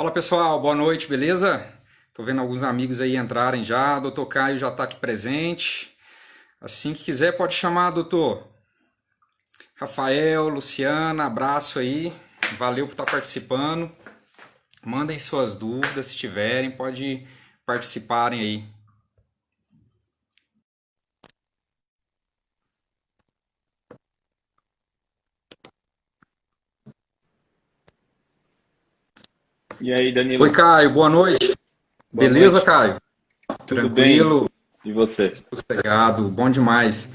Fala pessoal, boa noite, beleza? Tô vendo alguns amigos aí entrarem já, doutor Caio já tá aqui presente. Assim que quiser pode chamar, doutor. Rafael, Luciana, abraço aí, valeu por estar participando. Mandem suas dúvidas se tiverem, pode participarem aí. E aí, Oi, Danilo, Caio, boa noite. boa Beleza, noite. Caio? Tudo bem? Tranquilo, E você? sossegado, bom demais.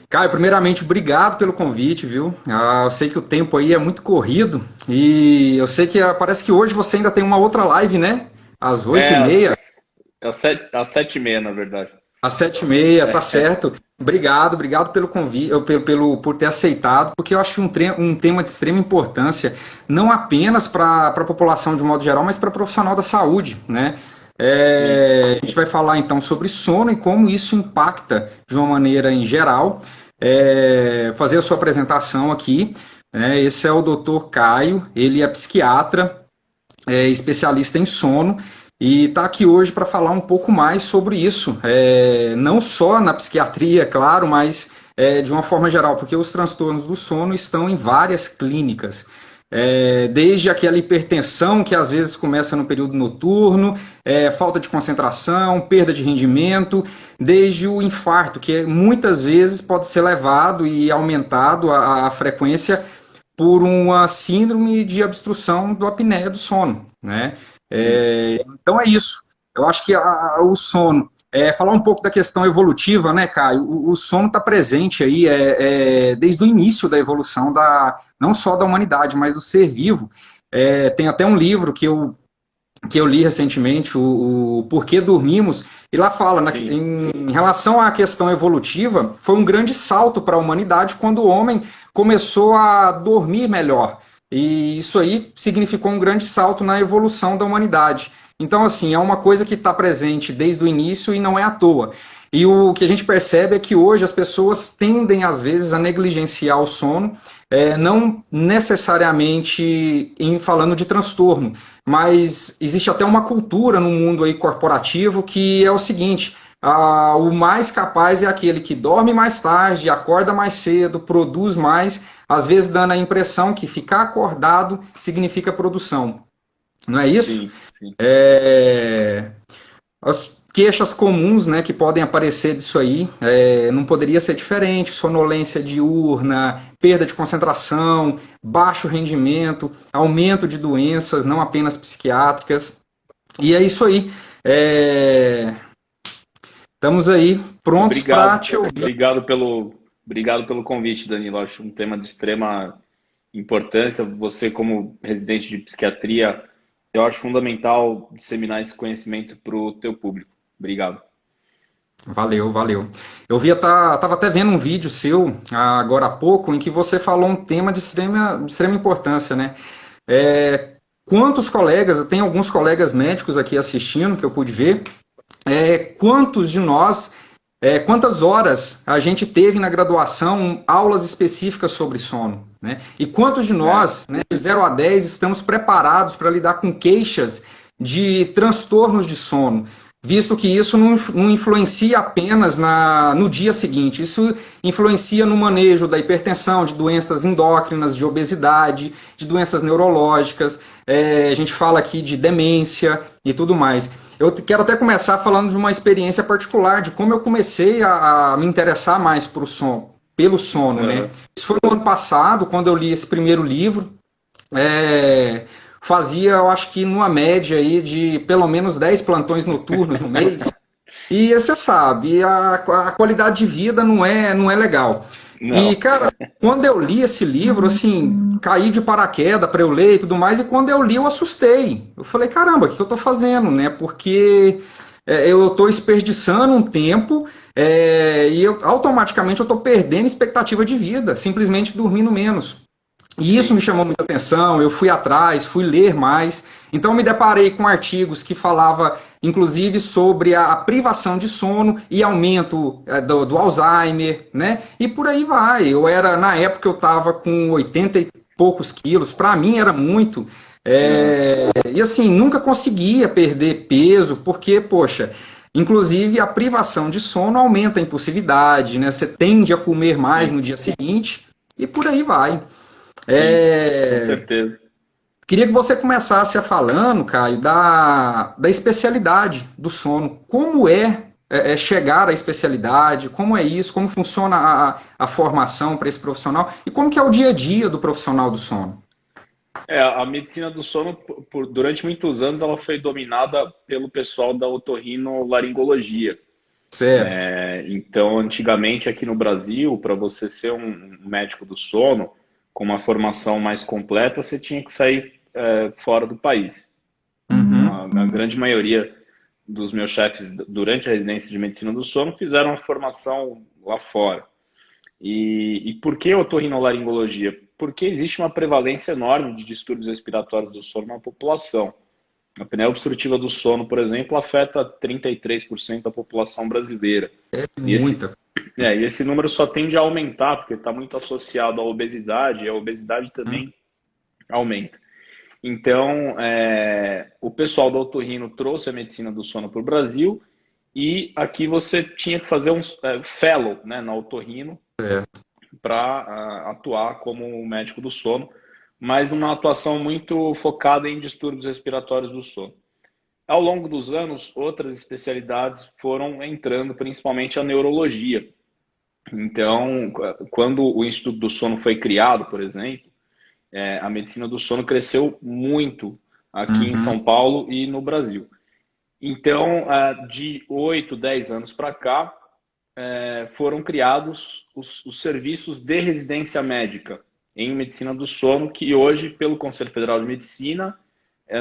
Caio, primeiramente, obrigado pelo convite, viu? Eu sei que o tempo aí é muito corrido e eu sei que parece que hoje você ainda tem uma outra live, né? Às oito É e meia, às 7h30, na verdade. às 7h30, tá certo. Obrigado pelo convite, por ter aceitado, porque eu acho um tema de extrema importância, não apenas para a população de um modo geral, mas para profissional da saúde, né? Sim. A gente vai falar então sobre sono e como isso impacta de uma maneira em geral. Fazer a sua apresentação aqui, né? Esse é o Dr. Caio, ele é psiquiatra, especialista em sono e está aqui hoje para falar um pouco mais sobre isso, não só na psiquiatria, claro, mas de uma forma geral, porque os transtornos do sono estão em várias clínicas. Desde aquela hipertensão que às vezes começa no período noturno, falta de concentração, perda de rendimento, desde o infarto, que muitas vezes pode ser levado e aumentado a frequência por uma síndrome de obstrução do apneia do sono, né? Sim. Então é isso. Eu acho que o sono, falar um pouco da questão evolutiva, né, Caio? O sono está presente aí desde o início da evolução não só da humanidade, mas do ser vivo. Tem até um livro que eu li recentemente, o Porquê Dormimos, e lá fala, Sim. em relação à questão evolutiva, foi um grande salto para a humanidade quando o homem começou a dormir melhor. E isso aí significou um grande salto na evolução da humanidade. Então, assim, é uma coisa que está presente desde o início e não é à toa. E o que a gente percebe é que hoje as pessoas tendem, às vezes, a negligenciar o sono, não necessariamente falando de transtorno, mas existe até uma cultura no mundo aí corporativo que é o seguinte: o mais capaz é aquele que dorme mais tarde, acorda mais cedo, produz mais, às vezes dando a impressão que ficar acordado significa produção. Não é isso? Sim. Sim. É, as queixas comuns, né, que podem aparecer disso aí, não poderia ser diferente: sonolência diurna, perda de concentração, baixo rendimento, aumento de doenças, não apenas psiquiátricas. E é isso aí. É, Estamos aí prontos para Obrigado. te ouvir. Obrigado pelo convite, Danilo. Acho um tema de extrema importância. Você, como residente de psiquiatria, eu acho fundamental disseminar esse conhecimento para o teu público. Obrigado. Valeu, valeu. Tava até vendo um vídeo seu agora há pouco em que você falou um tema de extrema importância, né? Quantos colegas, eu tenho alguns colegas médicos aqui assistindo, que eu pude ver, quantos de nós, quantas horas a gente teve na graduação aulas específicas sobre sono, né? E quantos de É, nós, né, de 0 a 10, estamos preparados para lidar com queixas de transtornos de sono, visto que isso não influencia apenas no dia seguinte, isso influencia no manejo da hipertensão, de doenças endócrinas, de obesidade, de doenças neurológicas, a gente fala aqui de demência e tudo mais. Eu quero até começar falando de uma experiência particular, de como eu comecei a me interessar mais pelo sono, né? aham. Isso foi no ano passado, quando eu li esse primeiro livro. É, Fazia, eu acho que numa média aí de pelo menos 10 plantões noturnos no mês. E você sabe, a qualidade de vida não é legal. E, Não. cara, quando eu li esse livro, assim, caí de paraquedas para eu ler e tudo mais, e quando eu li eu assustei. Eu falei, caramba, o que eu tô fazendo, né? Porque eu tô desperdiçando um tempo, automaticamente eu tô perdendo expectativa de vida, simplesmente dormindo menos. E isso me Sim. chamou muita atenção, eu fui atrás, fui ler mais. Então me deparei com artigos que falava, inclusive, sobre a privação de sono e aumento do Alzheimer, né? E por aí vai. Na época eu estava com 80 e poucos quilos, para mim era muito. E assim, nunca conseguia perder peso, porque, poxa, inclusive a privação de sono aumenta a impulsividade, né? Você tende a comer mais Sim, no dia seguinte e por aí vai. sim, com É, certeza. Queria que você começasse a falando, Caio, da especialidade do sono. Como é chegar à especialidade? Como é isso? Como funciona a formação para esse profissional? E como que é o dia a dia do profissional do sono? A medicina do sono, durante muitos anos, ela foi dominada pelo pessoal da otorrinolaringologia. Certo. Então, antigamente aqui no Brasil, para você ser um médico do sono com uma formação mais completa, você tinha que sair fora do país. Então, Uhum. a grande maioria dos meus chefes durante a residência de medicina do sono fizeram a formação lá fora. E por que otorrinolaringologia? Porque existe uma prevalência enorme de distúrbios respiratórios do sono na população. A apneia obstrutiva do sono, por exemplo, afeta 33% da população brasileira. E esse, Muita. e esse número só tende a aumentar, porque está muito associado à obesidade, e a obesidade também aumenta. Então, o pessoal do otorrino trouxe a medicina do sono para o Brasil, e aqui você tinha que fazer um fellow, né, na otorrino, Certo. para atuar como médico do sono, mas uma atuação muito focada em distúrbios respiratórios do sono. Ao longo dos anos, outras especialidades foram entrando, principalmente a neurologia. Então, quando o Instituto do Sono foi criado, por exemplo, a medicina do sono cresceu muito aqui em Uhum. São Paulo e no Brasil. Então, de 8, 10 anos para cá, foram criados os serviços de residência médica em medicina do sono, que hoje, pelo Conselho Federal de Medicina,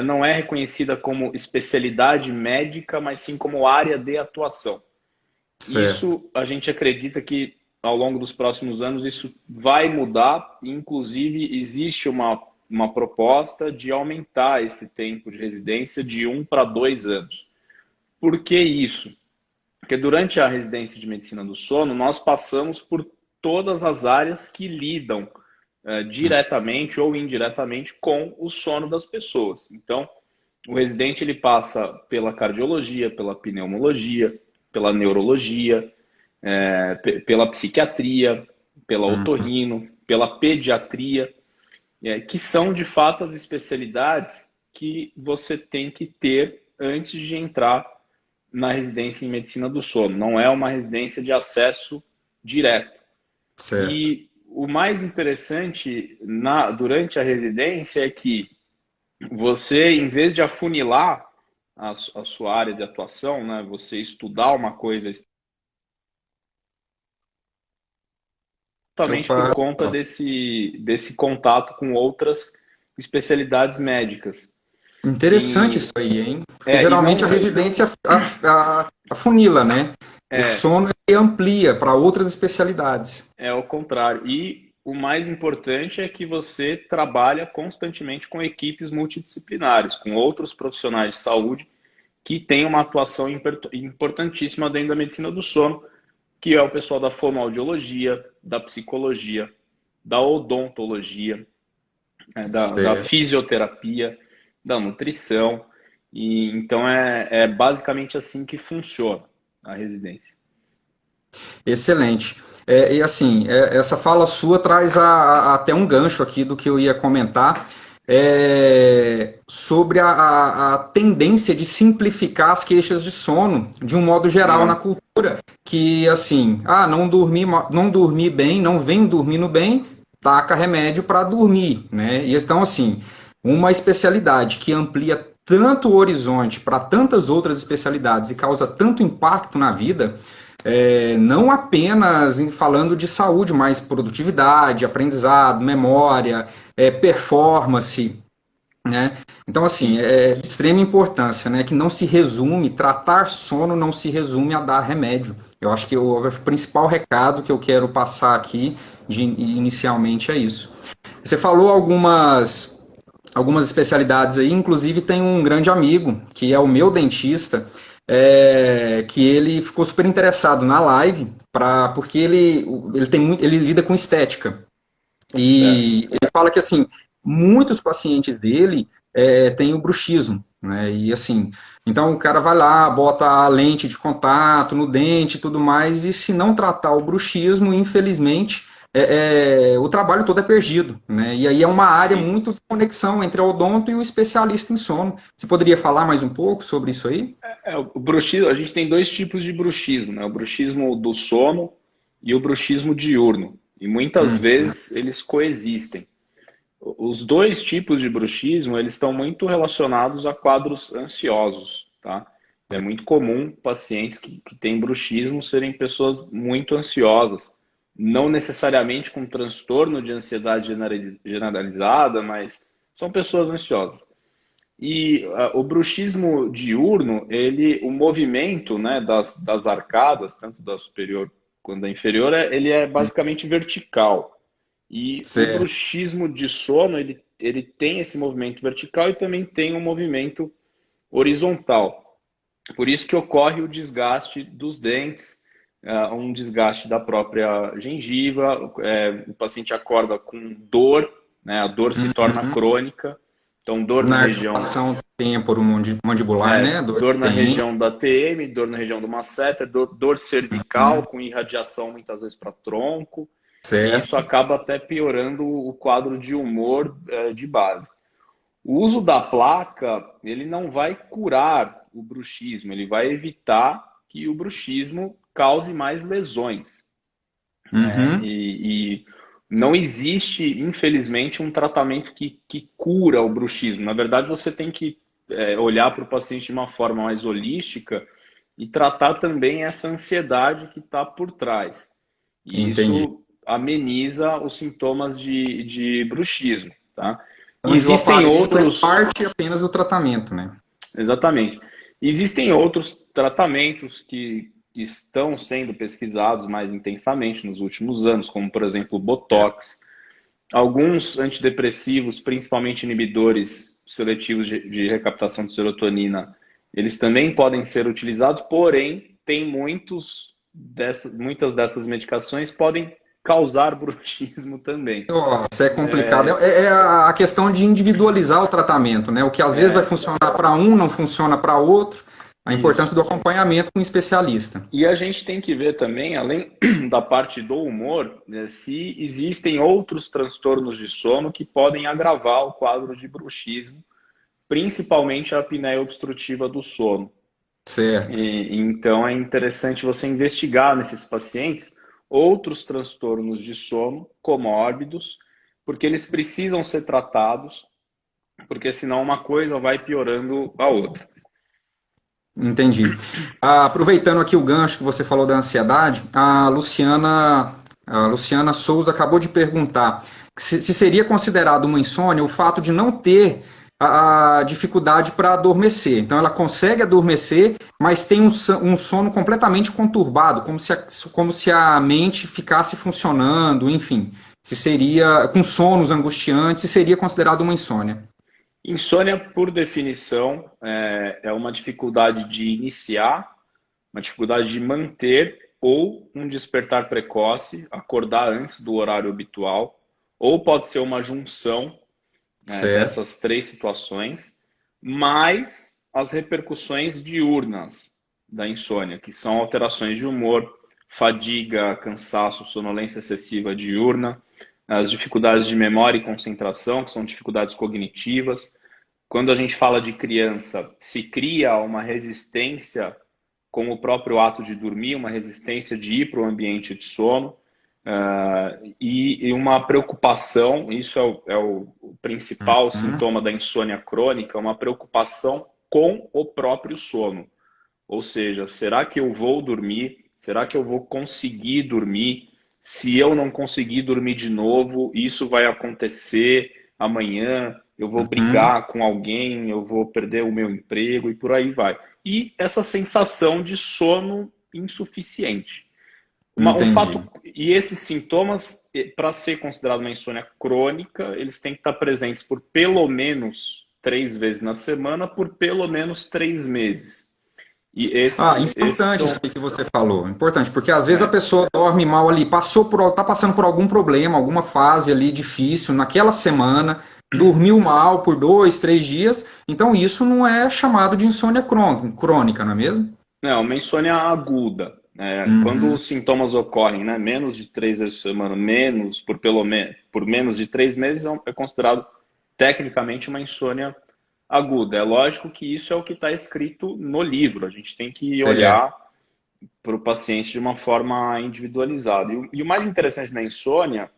não é reconhecida como especialidade médica, mas sim como área de atuação. Certo. Isso a gente acredita que ao longo dos próximos anos isso vai mudar, e inclusive existe uma proposta de aumentar esse tempo de residência de 1 para 2 anos. Por que isso? Porque durante a residência de medicina do sono, nós passamos por todas as áreas que lidam diretamente ou indiretamente com o sono das pessoas. Então, o residente ele passa pela cardiologia, pela pneumologia, pela neurologia, pela psiquiatria, pela Uhum. otorrino, pela pediatria, que são de fato as especialidades que você tem que ter antes de entrar na residência em medicina do sono. Não é uma residência de acesso direto. Certo. E o mais interessante durante a residência é que você, em vez de afunilar a sua área de atuação, né, você estudar uma coisa exatamente por Opa. conta desse contato com outras especialidades médicas. Interessante isso E, aí, hein? Porque e geralmente a não residência afunila, né? O é, sono ele amplia para outras especialidades. é o contrário. E o mais importante é que você trabalha constantemente com equipes multidisciplinares, com outros profissionais de saúde que têm uma atuação importantíssima dentro da medicina do sono, que é o pessoal da fonoaudiologia, da psicologia, da odontologia, da Certo. fisioterapia, da nutrição. E então é basicamente assim que funciona a residência. Excelente. E assim, essa fala sua traz até um gancho aqui do que eu ia comentar, sobre a tendência de simplificar as queixas de sono de um modo geral na É, cultura, que assim, não dormi bem, não venho dormindo bem, taca remédio para dormir, né? E então assim, uma especialidade que amplia tanto o horizonte para tantas outras especialidades e causa tanto impacto na vida, não apenas falando de saúde, mas produtividade, aprendizado, memória, performance, né? Então, assim, sim, é de extrema importância, né? Que não se resume, tratar sono não se resume a dar remédio. Eu acho que o principal recado que eu quero passar aqui, inicialmente, é isso. Você falou algumas especialidades aí, inclusive tem um grande amigo, que é o meu dentista, que ele ficou super interessado na live, porque ele lida com estética. certo. E ele fala que assim, muitos pacientes dele tem o bruxismo, né? E assim, então o cara vai lá, bota a lente de contato no dente e tudo mais, e se não tratar o bruxismo, infelizmente, o trabalho todo é perdido, né? E aí é uma área Sim. muito de conexão entre o odonto e o especialista em sono. Você poderia falar mais um pouco sobre isso aí? O bruxismo, a gente tem dois tipos de bruxismo, né? O bruxismo do sono e o bruxismo diurno. E muitas Uhum. vezes eles coexistem. Os dois tipos de bruxismo, eles estão muito relacionados a quadros ansiosos, tá? É muito comum pacientes que têm bruxismo serem pessoas muito ansiosas, não necessariamente com transtorno de ansiedade generalizada, mas são pessoas ansiosas. E o bruxismo diurno, o movimento, né, das arcadas, tanto da superior quanto da inferior, ele é basicamente vertical. E o Certo. bruxismo de sono, ele tem esse movimento vertical e também tem um movimento horizontal. Por isso que ocorre o desgaste dos dentes, um desgaste da própria gengiva, o paciente acorda com dor, né, a dor se torna Uhum. crônica, então dor na Na região, articulação temporomandibular, né? Dor dor na que tem. região da TM, dor na região do masseter, dor cervical com irradiação muitas vezes para tronco, e isso Certo. acaba até piorando o quadro de humor de base. O uso da placa, ele não vai curar o bruxismo, ele vai evitar que o bruxismo cause mais lesões, né? Uhum. E não existe, infelizmente, um tratamento que cura o bruxismo. Na verdade, você tem que olhar para o paciente de uma forma mais holística e tratar também essa ansiedade que está por trás. E Entendi. isso ameniza os sintomas de bruxismo, tá? Onde o Existem aparelho é outros, parte apenas do tratamento, né? exatamente. Existem outros tratamentos que estão sendo pesquisados mais intensamente nos últimos anos, como, por exemplo, o Botox. Alguns antidepressivos, principalmente inibidores seletivos de recaptação de serotonina, eles também podem ser utilizados, porém, tem muitas dessas medicações podem causar bruxismo também. Nossa, é complicado. É a questão de individualizar o tratamento, né? O que às vezes vai É, funcionar para um, não funciona para outro. A importância isso. do acompanhamento com um especialista. E a gente tem que ver também, além da parte do humor, né, se existem outros transtornos de sono que podem agravar o quadro de bruxismo, principalmente a apneia obstrutiva do sono. Certo. Então é interessante você investigar nesses pacientes outros transtornos de sono comórbidos, porque eles precisam ser tratados, porque senão uma coisa vai piorando a outra. Entendi. Aproveitando aqui o gancho que você falou da ansiedade, a Luciana Souza acabou de perguntar se seria considerado uma insônia o fato de não ter a dificuldade para adormecer. Então, ela consegue adormecer, mas tem um sono completamente conturbado, como se a mente ficasse funcionando, enfim. Se seria com sonos angustiantes, se seria considerado uma insônia. Insônia, por definição, é uma dificuldade de iniciar, uma dificuldade de manter ou um despertar precoce, acordar antes do horário habitual, ou pode ser uma junção, né, Certo. dessas três situações, mais as repercussões diurnas da insônia, que são alterações de humor, fadiga, cansaço, sonolência excessiva diurna, as dificuldades de memória e concentração, que são dificuldades cognitivas. Quando a gente fala de criança, se cria uma resistência com o próprio ato de dormir, uma resistência de ir para o ambiente de sono, e uma preocupação, isso é o principal Uhum. sintoma da insônia crônica, uma preocupação com o próprio sono. Ou seja, será que eu vou dormir? Será que eu vou conseguir dormir? Se eu não conseguir dormir de novo, isso vai acontecer amanhã, eu vou Uhum. brigar com alguém, eu vou perder o meu emprego e por aí vai. E essa sensação de sono insuficiente. Um fato, Entendi. e esses sintomas, para ser considerado uma insônia crônica, eles têm que estar presentes por pelo menos 3 vezes na semana, por pelo menos 3 meses. E esses Importante são... isso aí que você falou. Importante, porque às vezes a pessoa dorme mal ali, tá passando por algum problema, alguma fase ali difícil naquela semana, dormiu mal por 2, 3 dias, então isso não é chamado de insônia crônica, não é mesmo? Não, uma insônia aguda. Quando Uhum, os sintomas ocorrem, né, menos de 3 vezes por semana, por menos de 3 meses, é considerado tecnicamente uma insônia aguda. É lógico que isso é o que está escrito no livro. A gente tem que certo. olhar para o paciente de uma forma individualizada. E o mais interessante na insônia,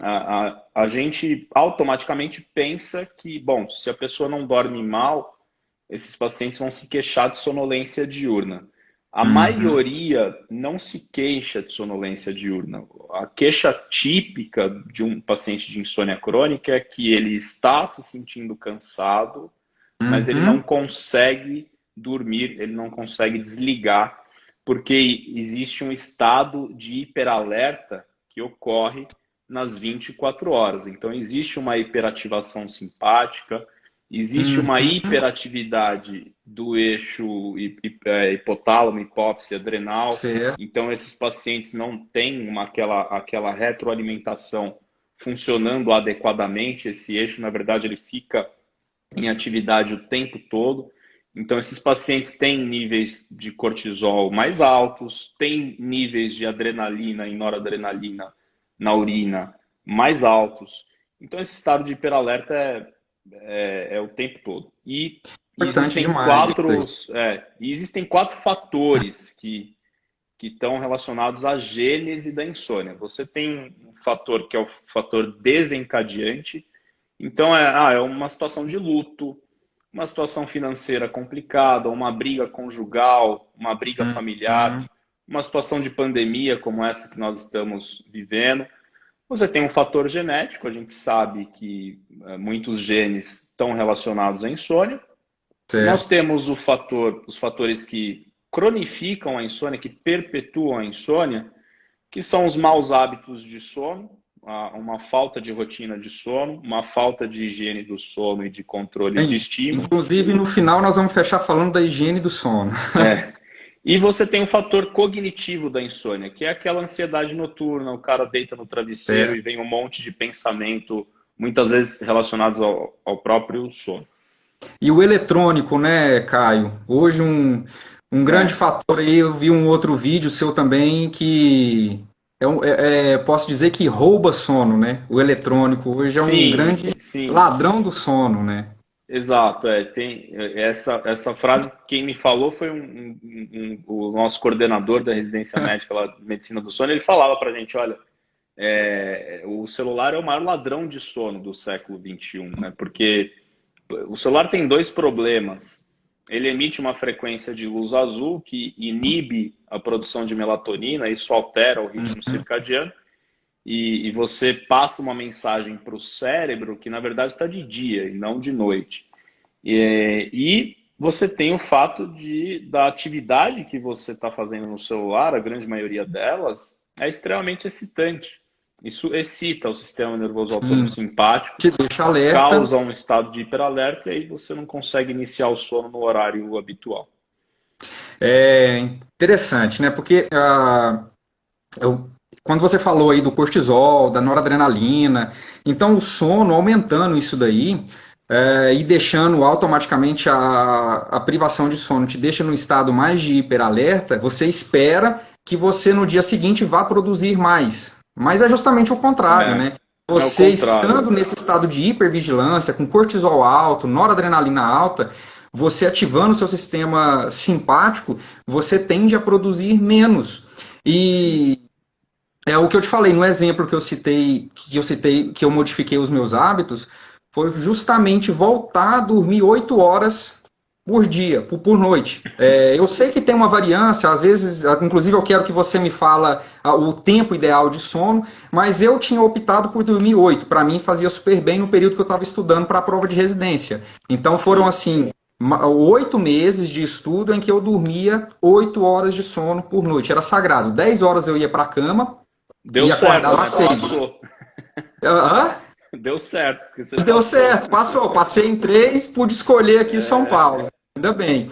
a gente automaticamente pensa que, bom, se a pessoa não dorme mal, esses pacientes vão se queixar de sonolência diurna. A Uhum, maioria não se queixa de sonolência diurna. A queixa típica de um paciente de insônia crônica é que ele está se sentindo cansado, mas ele não uhum, consegue dormir, ele não consegue desligar, porque existe um estado de hiperalerta que ocorre nas 24 horas. Então, existe uma hiperativação simpática, existe uma uhum, hiperatividade do eixo hipotálamo, hipófise, adrenal. certo. Então, esses pacientes não têm aquela retroalimentação funcionando adequadamente. Esse eixo, na verdade, ele fica em atividade o tempo todo. Então, esses pacientes têm níveis de cortisol mais altos, têm níveis de adrenalina e noradrenalina na urina mais altos. Então, esse estado de hiperalerta é o tempo todo. E Importante existem demais isso quatro, aí. existem quatro fatores que estão relacionados à gênese da insônia. Você tem um fator que é o fator desencadeante. Então, é uma situação de luto, uma situação financeira complicada, uma briga conjugal, uma briga familiar, Uhum, uma situação de pandemia como essa que nós estamos vivendo. Você tem um fator genético, a gente sabe que muitos genes estão relacionados à insônia. Nós certo. temos os fatores que cronificam a insônia, que perpetuam a insônia, que são os maus hábitos de sono, uma falta de rotina de sono, uma falta de higiene do sono e de controle de estímulo. Inclusive, no final, nós vamos fechar falando da higiene do sono. É. E você tem o fator cognitivo da insônia, que é aquela ansiedade noturna, o cara deita no travesseiro e Certo. vem um monte de pensamento, muitas vezes relacionados ao próprio sono. E o eletrônico, né, Caio? Hoje um grande É. fator aí, eu vi um outro vídeo seu também que posso dizer que rouba sono, né? O eletrônico hoje é um Sim, grande sim, ladrão do sono, né? exato. Tem essa frase, quem me falou foi o nosso coordenador da residência médica lá de medicina do sono. Ele falava pra gente, olha, o celular é o maior ladrão de sono do século XXI, né? Porque o celular tem dois problemas. Ele emite uma frequência de luz azul que inibe a produção de melatonina, isso altera o ritmo circadiano, e você passa uma mensagem para o cérebro que, na verdade, está de dia e não de noite. E você tem o fato da atividade que você está fazendo no celular, a grande maioria delas, é extremamente excitante. Isso excita o sistema nervoso autônomo Sim, simpático, te deixa alerta. causa um estado de hiperalerta e aí você não consegue iniciar o sono no horário habitual. É interessante, né? Porque eu- quando você falou aí do cortisol, da noradrenalina, então o sono aumentando isso daí e deixando automaticamente a privação de sono te deixa no estado mais de hiperalerta, você espera que você no dia seguinte vá produzir mais. Mas é justamente o contrário, É, né? é o Você contrário. estando nesse estado de hipervigilância, com cortisol alto, noradrenalina alta, você ativando o seu sistema simpático, você tende a produzir menos. E é o que eu te falei no exemplo que eu modifiquei os meus hábitos, foi justamente voltar a dormir 8 horas por dia, por noite. Eu sei que tem uma variância, às vezes, inclusive eu quero que você me fala o tempo ideal de sono, mas eu tinha optado por dormir 8. Para mim fazia super bem no período que eu estava estudando para a prova de residência. Então foram Sim. assim 8 meses de estudo em que eu dormia 8 horas de sono por noite. Era sagrado. 10 horas eu ia para a cama, Deu e certo, acordava né? às 6. Passou. Aham. Deu certo, porque você Deu passou. certo, passou. Passei em 3, pude escolher aqui São Paulo. Ainda bem.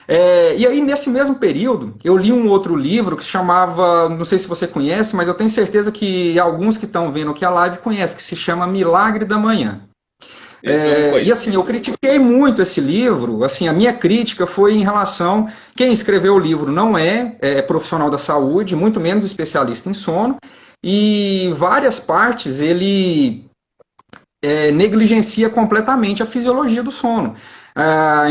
E aí, nesse mesmo período, eu li um outro livro que se chamava, não sei se você conhece, mas eu tenho certeza que alguns que estão vendo aqui a live conhecem, que se chama Milagre da Manhã. Esse eu não E assim, conheço. eu critiquei muito esse livro. Assim, a minha crítica foi em relação. Quem escreveu o livro não é profissional da saúde, muito menos especialista em sono, e várias partes ele negligencia completamente a fisiologia do sono.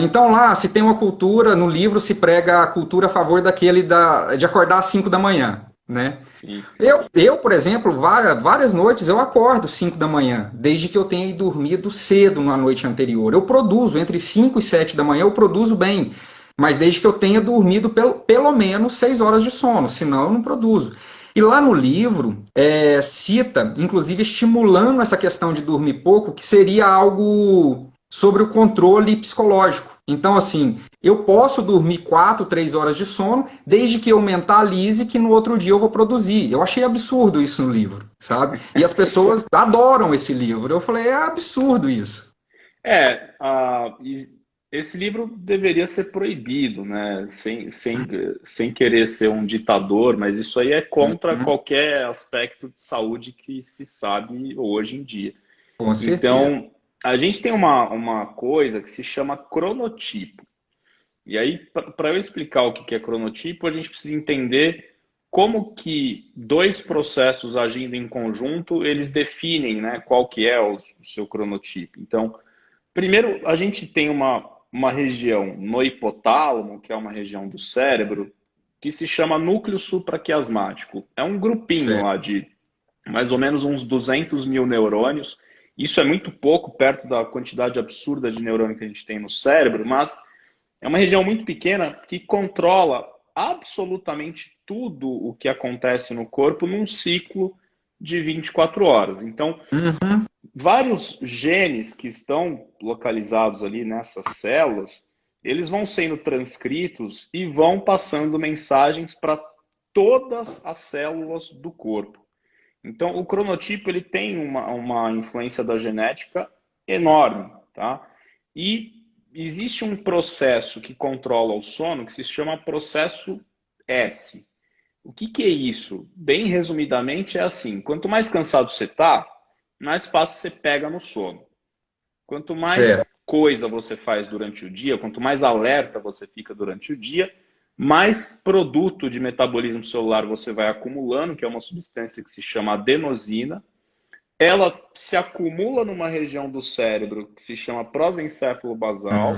Então lá, se tem uma cultura, no livro se prega a cultura a favor de acordar às 5 da manhã, né? Sim, sim. Eu, por exemplo, várias noites eu acordo 5 da manhã, desde que eu tenha dormido cedo na noite anterior. Eu produzo, entre 5 e 7 da manhã eu produzo bem, mas desde que eu tenha dormido pelo menos 6 horas de sono, senão eu não produzo. E lá no livro cita, inclusive estimulando essa questão de dormir pouco, que seria algo sobre o controle psicológico. Então, assim, eu posso dormir 4, 3 horas de sono, desde que eu mentalize que no outro dia eu vou produzir. Eu achei absurdo isso no livro, sabe? E as pessoas adoram esse livro. Eu falei, é absurdo isso. É, esse livro deveria ser proibido, né? Sem querer ser um ditador, mas isso aí é contra Uhum, qualquer aspecto de saúde que se sabe hoje em dia. com certeza. Então, a gente tem uma coisa que se chama cronotipo. E aí, para eu explicar o que é cronotipo, a gente precisa entender como que dois processos agindo em conjunto, eles definem, né, qual que é o seu cronotipo. Então, primeiro, a gente tem uma região no hipotálamo, que é uma região do cérebro, que se chama núcleo supraquiasmático. É um grupinho Certo. lá de mais ou menos uns 200 mil neurônios. Isso é muito pouco perto da quantidade absurda de neurônio que a gente tem no cérebro, mas é uma região muito pequena que controla absolutamente tudo o que acontece no corpo num ciclo de 24 horas. Então, Uhum, vários genes que estão localizados ali nessas células, eles vão sendo transcritos e vão passando mensagens para todas as células do corpo. Então, o cronotipo ele tem uma influência da genética enorme, tá? E existe um processo que controla o sono que se chama processo S. O que é isso? Bem resumidamente é assim: quanto mais cansado você está, mais fácil você pega no sono. Quanto certo. mais coisa você faz durante o dia, quanto mais alerta você fica durante o dia, mais produto de metabolismo celular você vai acumulando, que é uma substância que se chama adenosina. Ela se acumula numa região do cérebro que se chama prosencéfalo basal,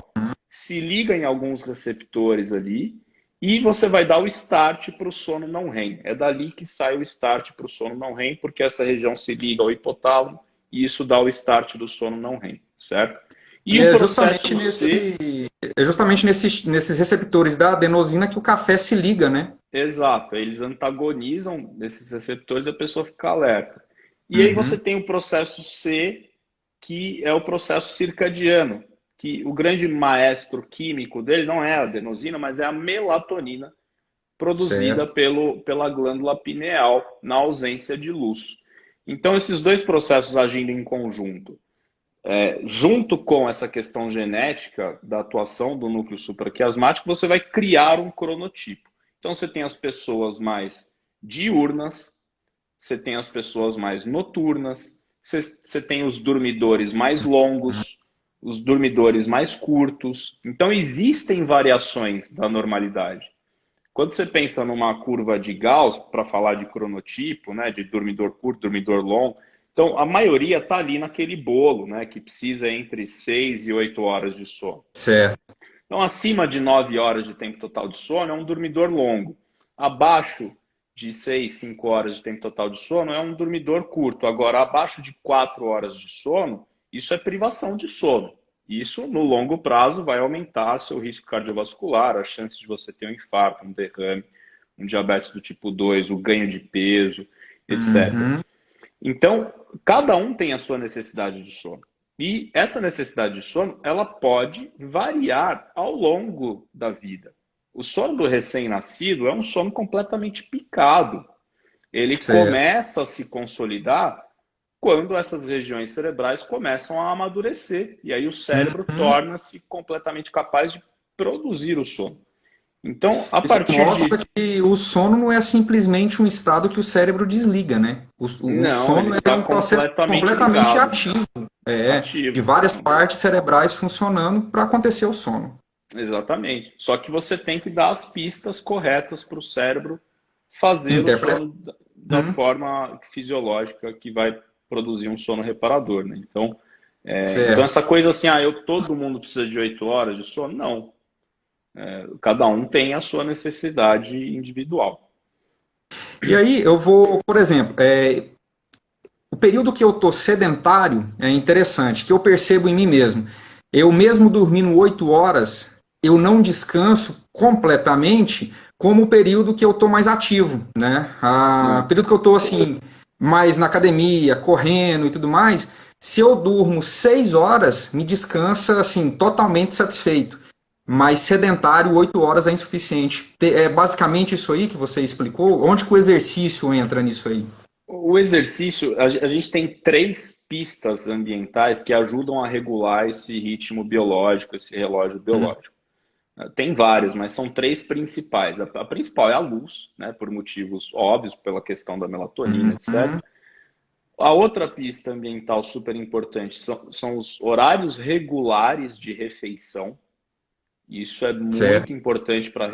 se liga em alguns receptores ali e você vai dar o start para o sono não REM. É dali que sai o start para o sono não REM, porque essa região se liga ao hipotálamo e isso dá o start do sono não REM, certo? E E o é processo justamente C, nesses receptores da adenosina que o café se liga, né? exato, eles antagonizam esses receptores e a pessoa fica alerta. E aí você Uhum, tem o processo C, que é o processo circadiano, que o grande maestro químico dele não é a adenosina, mas é a melatonina produzida certo. pela glândula pineal na ausência de luz. Então, esses dois processos agindo em conjunto, junto com essa questão genética da atuação do núcleo supraquiasmático, você vai criar um cronotipo. Então, você tem as pessoas mais diurnas, você tem as pessoas mais noturnas, você tem os dormidores mais longos, os dormidores mais curtos. Então, existem variações da normalidade. Quando você pensa numa curva de Gauss, para falar de cronotipo, né, de dormidor curto, dormidor longo, então a maioria está ali naquele bolo, né, que precisa entre 6 e 8 horas de sono. Certo. Então, acima de 9 horas de tempo total de sono é um dormidor longo. Abaixo de 6, 5 horas de tempo total de sono é um dormidor curto. Agora, abaixo de 4 horas de sono, isso é privação de sono. Isso, no longo prazo, vai aumentar seu risco cardiovascular, a chance de você ter um infarto, um derrame, um diabetes do tipo 2, o ganho de peso, etc. Uhum, Então, cada um tem a sua necessidade de sono. E essa necessidade de sono, ela pode variar ao longo da vida. O sono do recém-nascido é um sono completamente picado. Ele certo. começa a se consolidar quando essas regiões cerebrais começam a amadurecer. E aí o cérebro Uhum, torna-se completamente capaz de produzir o sono. Então, a Isso partir mostra de... que o sono não é simplesmente um estado que o cérebro desliga, né? O Não, ele sono é está um processo completamente completamente ligado, ativo, de ativo. várias partes cerebrais funcionando para acontecer o sono. Exatamente. Só que você tem que dar as pistas corretas para o cérebro fazer o Interpreta. sono da forma fisiológica que vai produzir um sono reparador, né? Então Certo. essa coisa assim, todo mundo precisa de 8 horas de sono? Não. Cada um tem a sua necessidade individual. E aí eu vou, por exemplo, o período que eu estou sedentário é interessante, que eu percebo em mim mesmo. Eu mesmo dormindo 8 horas, eu não descanso completamente como o período que eu estou mais ativo, né? O Né? período que eu estou assim, mais na academia, correndo e tudo mais, se eu durmo 6 horas, me descansa assim, totalmente satisfeito. Mas sedentário, 8 horas é insuficiente. É basicamente isso aí que você explicou? Onde que o exercício entra nisso aí? O exercício, a gente tem 3 pistas ambientais que ajudam a regular esse ritmo biológico, esse relógio biológico. Tem várias, mas são 3 principais. A principal é a luz, né, por motivos óbvios, pela questão da melatonina, etc. Uhum. A outra pista ambiental super importante são os horários regulares de refeição. Isso é Certo. muito importante para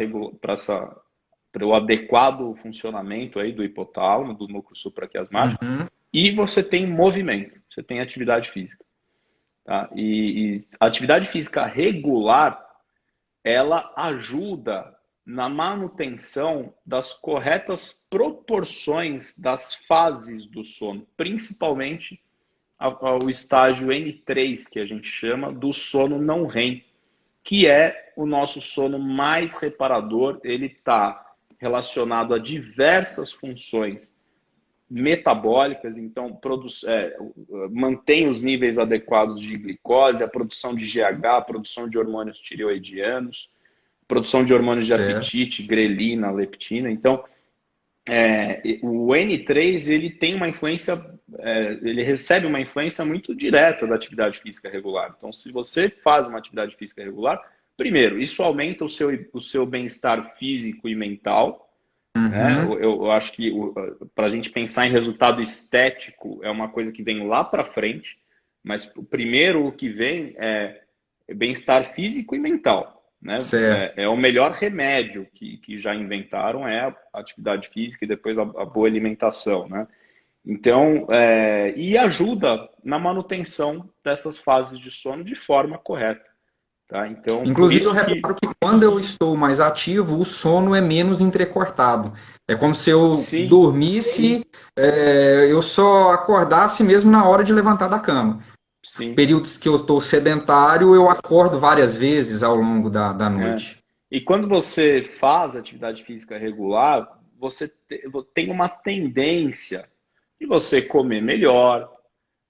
o adequado funcionamento aí do hipotálamo, do núcleo supraquiasmático. Uhum. E você tem movimento, você tem atividade física. Tá? E a atividade física regular, ela ajuda na manutenção das corretas proporções das fases do sono, principalmente ao estágio N3, que a gente chama do sono não REM, que é o nosso sono mais reparador. Ele está relacionado a diversas funções metabólicas, então mantém os níveis adequados de glicose, a produção de GH, a produção de hormônios tireoidianos, produção de hormônios de Certo. apetite, grelina, leptina. Então, o N3 ele tem uma influência, ele recebe uma influência muito direta da atividade física regular. Então, se você faz uma atividade física regular, primeiro, isso aumenta o seu bem-estar físico e mental, né? Uhum. Eu acho que para a gente pensar em resultado estético é uma coisa que vem lá para frente, mas primeiro o que vem é bem-estar físico e mental, né? Certo. É o melhor remédio que já inventaram é a atividade física e depois a boa alimentação, né? Então, e ajuda na manutenção dessas fases de sono de forma correta, tá? Então, por Inclusive, eu isso que, reparo que quando eu estou mais ativo, o sono é menos entrecortado. É como se eu sim, dormisse, eu só acordasse mesmo na hora de levantar da cama. sim. Períodos que eu estou sedentário, eu acordo várias vezes ao longo da É. noite. E quando você faz atividade física regular, você tem uma tendência de você comer melhor,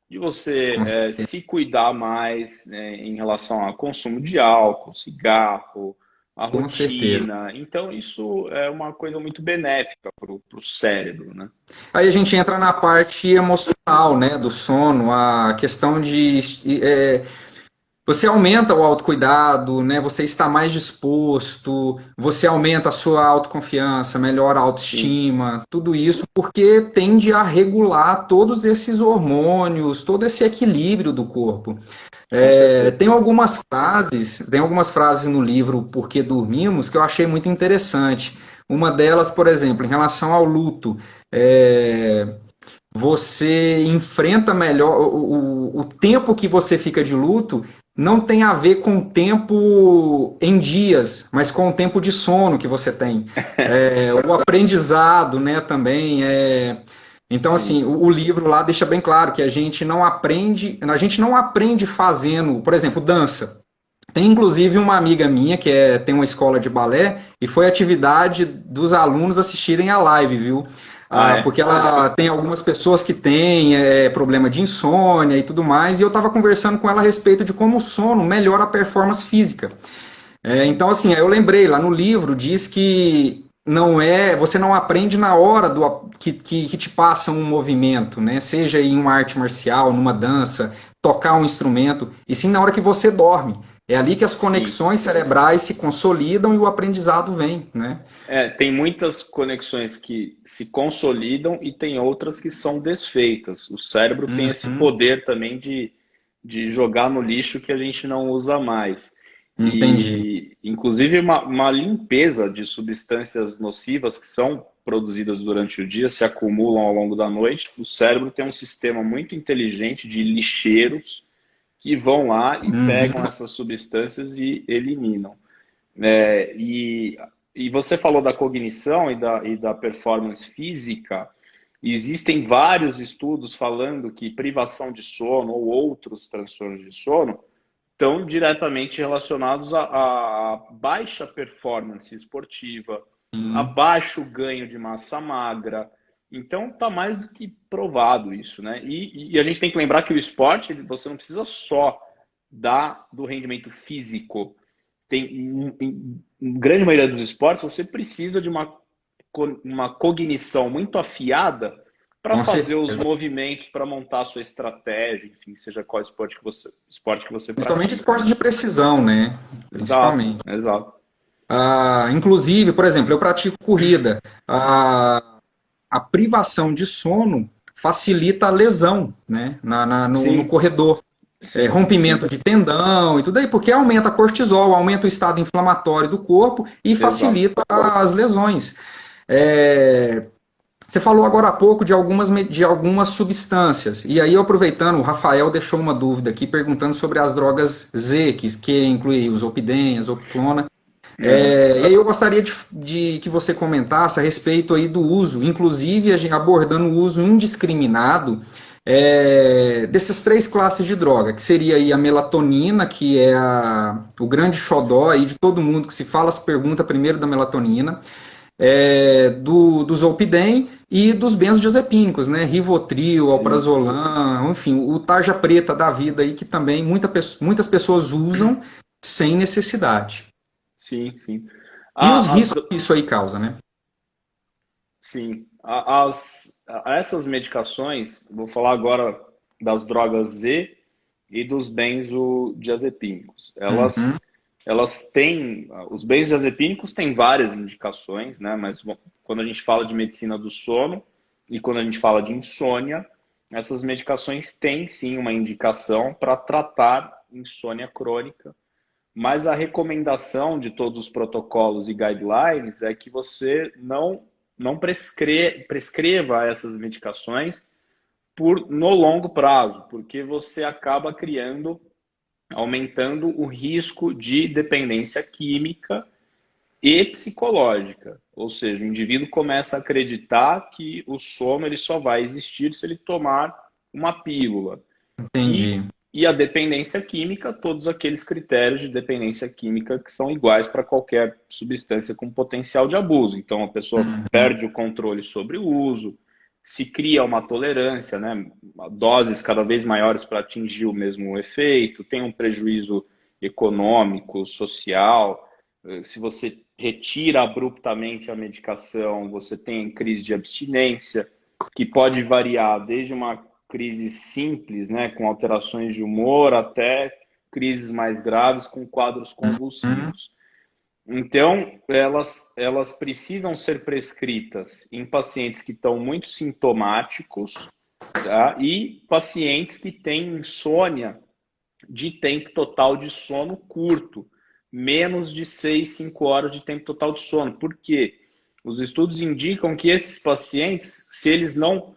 de você Com se cuidar mais, né, em relação ao consumo de álcool, cigarro, a com certeza. rotina. Então, isso é uma coisa muito benéfica para o cérebro, né? Aí a gente entra na parte emocional, né, do sono, a questão de você aumenta o autocuidado, né? Você está mais disposto, você aumenta a sua autoconfiança, melhora a Sim, autoestima, tudo isso porque tende a regular todos esses hormônios, todo esse equilíbrio do corpo. com certeza. Tem algumas frases no livro Por que Dormimos que eu achei muito interessante. Uma delas, por exemplo, em relação ao luto, é, você enfrenta melhor o tempo que você fica de luto não tem a ver com o tempo em dias, mas com o tempo de sono que você tem. O aprendizado, né, também então assim, Sim, o livro lá deixa bem claro que a gente não aprende fazendo, por exemplo, dança. Tem inclusive uma amiga minha que tem uma escola de balé e foi atividade dos alunos assistirem a live, viu? ah, Porque é, ela tem algumas pessoas que têm problema de insônia e tudo mais, e eu estava conversando com ela a respeito de como o sono melhora a performance física. Então, assim, aí eu lembrei, lá no livro diz que você não aprende na hora que te passa um movimento, né? Seja em uma arte marcial, numa dança, tocar um instrumento, e sim na hora que você dorme. É ali que as Sim. conexões cerebrais se consolidam e o aprendizado vem, né? Tem muitas conexões que se consolidam e tem outras que são desfeitas. O cérebro tem esse Uhum, poder também de jogar no lixo que a gente não usa mais. entendi. E, inclusive, uma limpeza de substâncias nocivas que são produzidas durante o dia se acumulam ao longo da noite. O cérebro tem um sistema muito inteligente de lixeiros que vão lá e pegam Uhum. essas substâncias e eliminam. E você falou da cognição e da performance física. E existem vários estudos falando que privação de sono ou outros transtornos de sono estão diretamente relacionados a baixa performance esportiva, a Sim. baixo ganho de massa magra. Então, está mais do que provado isso, né? E a gente tem que lembrar que o esporte, você não precisa só do rendimento físico. Em grande maioria dos esportes, você precisa de uma cognição muito afiada para Com fazer os certeza. movimentos, para montar a sua estratégia, enfim, seja qual esporte que você Principalmente pratica, esportes né? de precisão, né? Exato, Principalmente. exato. Inclusive, por exemplo, eu pratico corrida. A privação de sono facilita a lesão, né? No Sim, corredor. sim, Rompimento sim, de tendão e tudo aí, porque aumenta cortisol, aumenta o estado inflamatório do corpo e exato. facilita as lesões. É, Você falou agora há pouco de algumas substâncias. E aí, aproveitando, o Rafael deixou uma dúvida aqui perguntando sobre as drogas Z, que inclui os Zolpidem, a Zolpiclona. É, E aí eu gostaria de que você comentasse a respeito aí do uso, inclusive abordando o uso indiscriminado dessas três classes de droga, que seria aí a melatonina, que é o grande xodó aí de todo mundo que se fala, se pergunta primeiro da melatonina, do Zolpidem e dos benzodiazepínicos, né? Rivotril, sim, alprazolam, enfim, o tarja preta da vida aí que também muitas pessoas usam sem necessidade. sim, sim. E os As, riscos que isso aí causa, né? sim, essas medicações, vou falar agora das drogas Z e dos benzodiazepínicos. Uhum, Elas têm, os benzodiazepínicos têm várias indicações, né? Mas bom, quando a gente fala de medicina do sono e quando a gente fala de insônia, essas medicações têm sim uma indicação para tratar insônia crônica, mas a recomendação de todos os protocolos e guidelines é que você não prescreva essas medicações no longo prazo, porque você acaba aumentando o risco de dependência química e psicológica. Ou seja, o indivíduo começa a acreditar que o sono ele só vai existir se ele tomar uma pílula. E, entendi. e a dependência química, todos aqueles critérios de dependência química que são iguais para qualquer substância com potencial de abuso. Então, a pessoa Uhum, perde o controle sobre o uso, se cria uma tolerância, né? Doses cada vez maiores para atingir o mesmo efeito, tem um prejuízo econômico, social. Se você retira abruptamente a medicação, você tem crise de abstinência, que pode variar desde uma crise simples, né, com alterações de humor, até crises mais graves com quadros uhum, convulsivos. Então, elas precisam ser prescritas em pacientes que estão muito sintomáticos, tá? E pacientes que têm insônia de tempo total de sono curto, menos de 6, 5 horas de tempo total de sono. Por quê? Os estudos indicam que esses pacientes, se eles não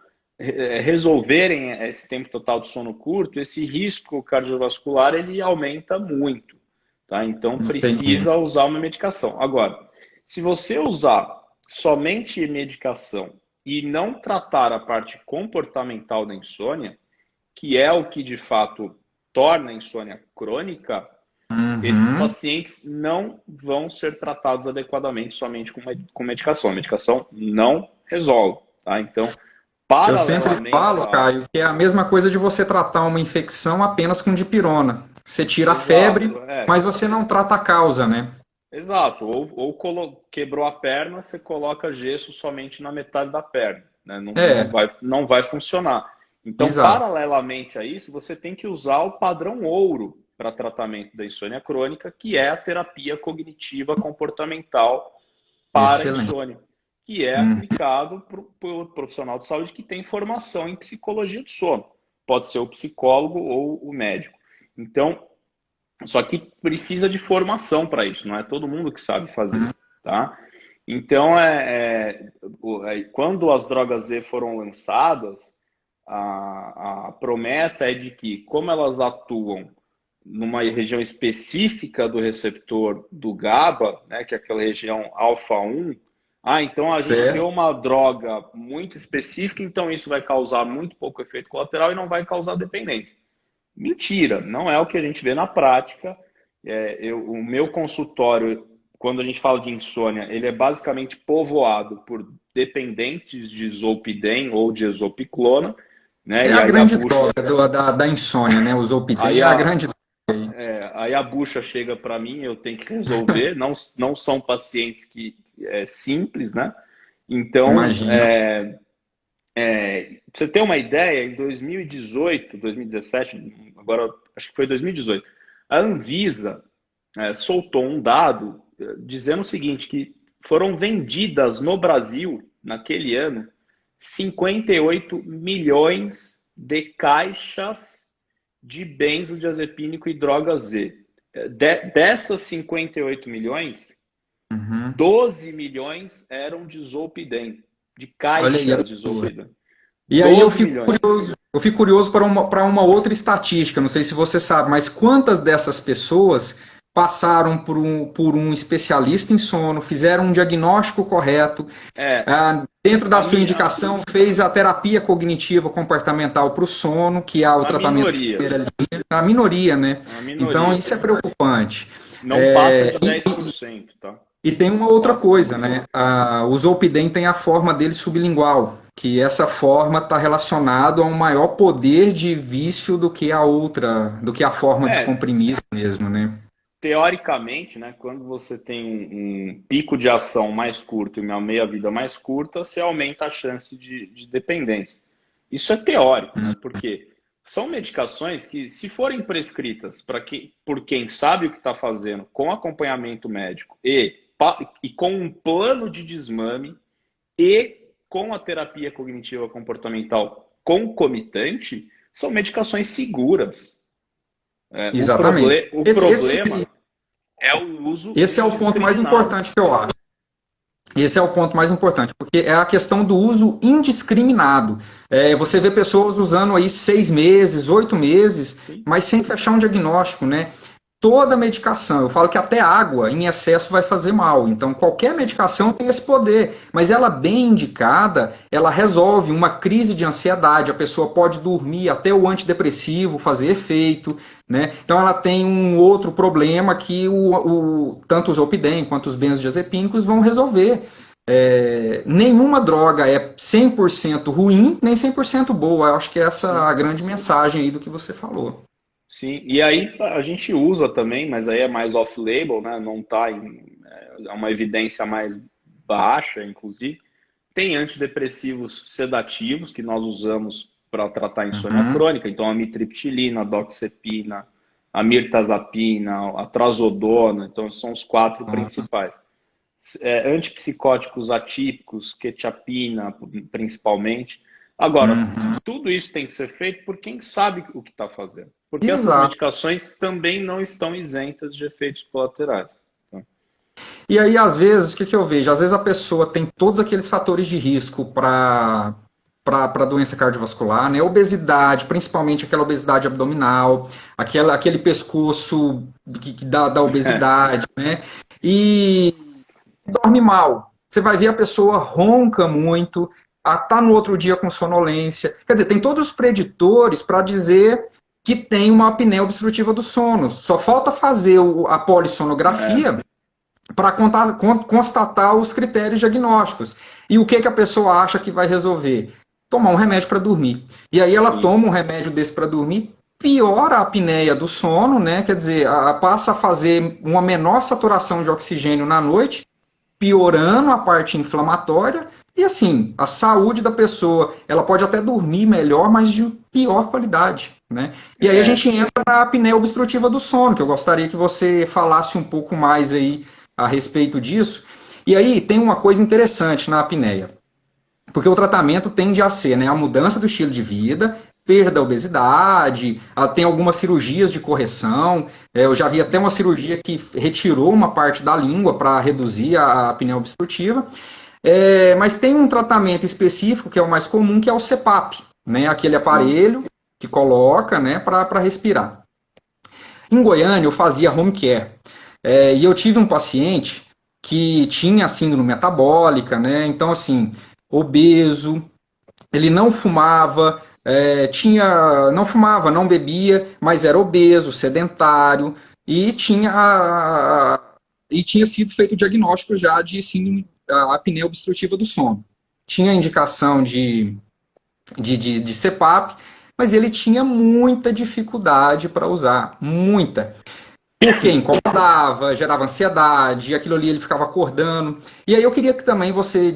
resolverem esse tempo total de sono curto, esse risco cardiovascular ele aumenta muito, tá? Então entendi. precisa usar uma medicação. Agora, se você usar somente medicação e não tratar a parte comportamental da insônia, que é o que de fato torna a insônia crônica, esses Uhum. pacientes não vão ser tratados adequadamente somente com medicação. A medicação não resolve, tá? Então, Eu sempre paralelamente falo, a... Caio, que é a mesma coisa de você tratar uma infecção apenas com dipirona. Você tira a febre, Exato, mas você não trata a causa, né? exato. Quebrou a perna, você coloca gesso somente na metade da perna, né? Não, É, não vai funcionar. Então, exato. paralelamente a isso, você tem que usar o padrão ouro, para tratamento da insônia crônica, que é a terapia cognitiva comportamental para a insônia, que é aplicado por profissional de saúde que tem formação em psicologia do sono. Pode ser o psicólogo ou o médico. Então, só que precisa de formação para isso, não é todo mundo que sabe fazer, tá? Então, quando as drogas Z foram lançadas, a promessa é de que, como elas atuam numa região específica do receptor do GABA, né, que é aquela região alfa-1, então a gente criou uma droga muito específica, então isso vai causar muito pouco efeito colateral e não vai causar dependência. Mentira, não é o que a gente vê na prática. O meu consultório, quando a gente fala de insônia, ele é basicamente povoado por dependentes de zolpidem ou de exopiclona. Né? É a grande droga da insônia, né? O zolpidem é a grande droga. Aí a bucha chega para mim, eu tenho que resolver. não são pacientes que simples, né? Então, pra você ter uma ideia, em 2018, 2017, agora acho que foi 2018, a Anvisa soltou um dado dizendo o seguinte, que foram vendidas no Brasil, naquele ano, 58 milhões de caixas de benzodiazepínico e droga Z. Dessas 58 milhões, 12 milhões eram de zolpidem, de caixas de zolpidem. E aí eu fico curioso para uma outra estatística, não sei se você sabe, mas quantas dessas pessoas passaram por um especialista em sono, fizeram um diagnóstico correto, dentro da sua indicação fez a terapia cognitiva comportamental para o sono, que é o tratamento de primeira linha, a minoria, né? Então isso é preocupante. Não passa de 10%, tá? E tem uma outra coisa, né? O zolpidem tem a forma dele sublingual, que essa forma está relacionada a um maior poder de vício do que a forma de comprimido mesmo, né? Teoricamente, né, quando você tem um pico de ação mais curto e uma meia-vida mais curta, você aumenta a chance de dependência. Isso é teórico, né? Porque são medicações que, se forem prescritas por quem sabe o que está fazendo, com acompanhamento médico e com um plano de desmame e com a terapia cognitiva comportamental concomitante, são medicações seguras. Exatamente. O problema é o uso. Esse é o ponto mais importante que eu acho. Esse é o ponto mais importante, porque é a questão do uso indiscriminado. Você vê pessoas usando aí 6 meses, 8 meses, mas sem fechar um diagnóstico, né? Toda medicação, eu falo que até água em excesso vai fazer mal. Então, qualquer medicação tem esse poder, mas ela bem indicada, ela resolve uma crise de ansiedade. A pessoa pode dormir até o antidepressivo fazer efeito, né? Então, ela tem um outro problema que tanto o zolpidem quanto os benzodiazepínicos vão resolver. Nenhuma droga é 100% ruim, nem 100% boa. Eu acho que essa é a grande mensagem aí do que você falou. Sim, e aí a gente usa também, mas aí é mais off-label, né? Não está é uma evidência mais baixa, inclusive. Tem antidepressivos sedativos que nós usamos para tratar a insônia crônica, então a amitriptilina, a doxepina, a mirtazapina, a trazodona, então são os 4 principais. Antipsicóticos atípicos, quetiapina, principalmente. Agora, tudo isso tem que ser feito por quem sabe o que está fazendo. Porque essas medicações também não estão isentas de efeitos colaterais. Tá? E aí, às vezes, o que eu vejo? Às vezes a pessoa tem todos aqueles fatores de risco para doença cardiovascular, né? Obesidade, principalmente aquela obesidade abdominal, aquele pescoço que dá obesidade, né? E dorme mal. Você vai ver a pessoa ronca muito, está no outro dia com sonolência. Quer dizer, tem todos os preditores para dizer que tem uma apneia obstrutiva do sono. Só falta fazer a polissonografia para constatar os critérios diagnósticos. E o que a pessoa acha que vai resolver? Tomar um remédio para dormir. E aí ela toma um remédio desse para dormir, piora a apneia do sono, né? Quer dizer, passa a fazer uma menor saturação de oxigênio na noite, piorando a parte inflamatória. E assim, a saúde da pessoa, ela pode até dormir melhor, mas pior qualidade, né? E aí a gente entra na apneia obstrutiva do sono, que eu gostaria que você falasse um pouco mais aí a respeito disso. E aí tem uma coisa interessante na apneia, porque o tratamento tende a ser, né, a mudança do estilo de vida, perda da obesidade, tem algumas cirurgias de correção. Eu já vi até uma cirurgia que retirou uma parte da língua para reduzir a apneia obstrutiva. Mas tem um tratamento específico que é o mais comum, que é o CPAP, né, aquele Sim. aparelho que coloca, né, para respirar. Em Goiânia eu fazia home care, e eu tive um paciente que tinha síndrome metabólica, né, então assim, obeso, ele não fumava, não fumava, não bebia, mas era obeso, sedentário e tinha sido feito o diagnóstico já de síndrome apneia obstrutiva do sono. Tinha indicação de CPAP, mas ele tinha muita dificuldade para usar, muita. Porque incomodava, gerava ansiedade, aquilo ali ele ficava acordando. E aí eu queria que também você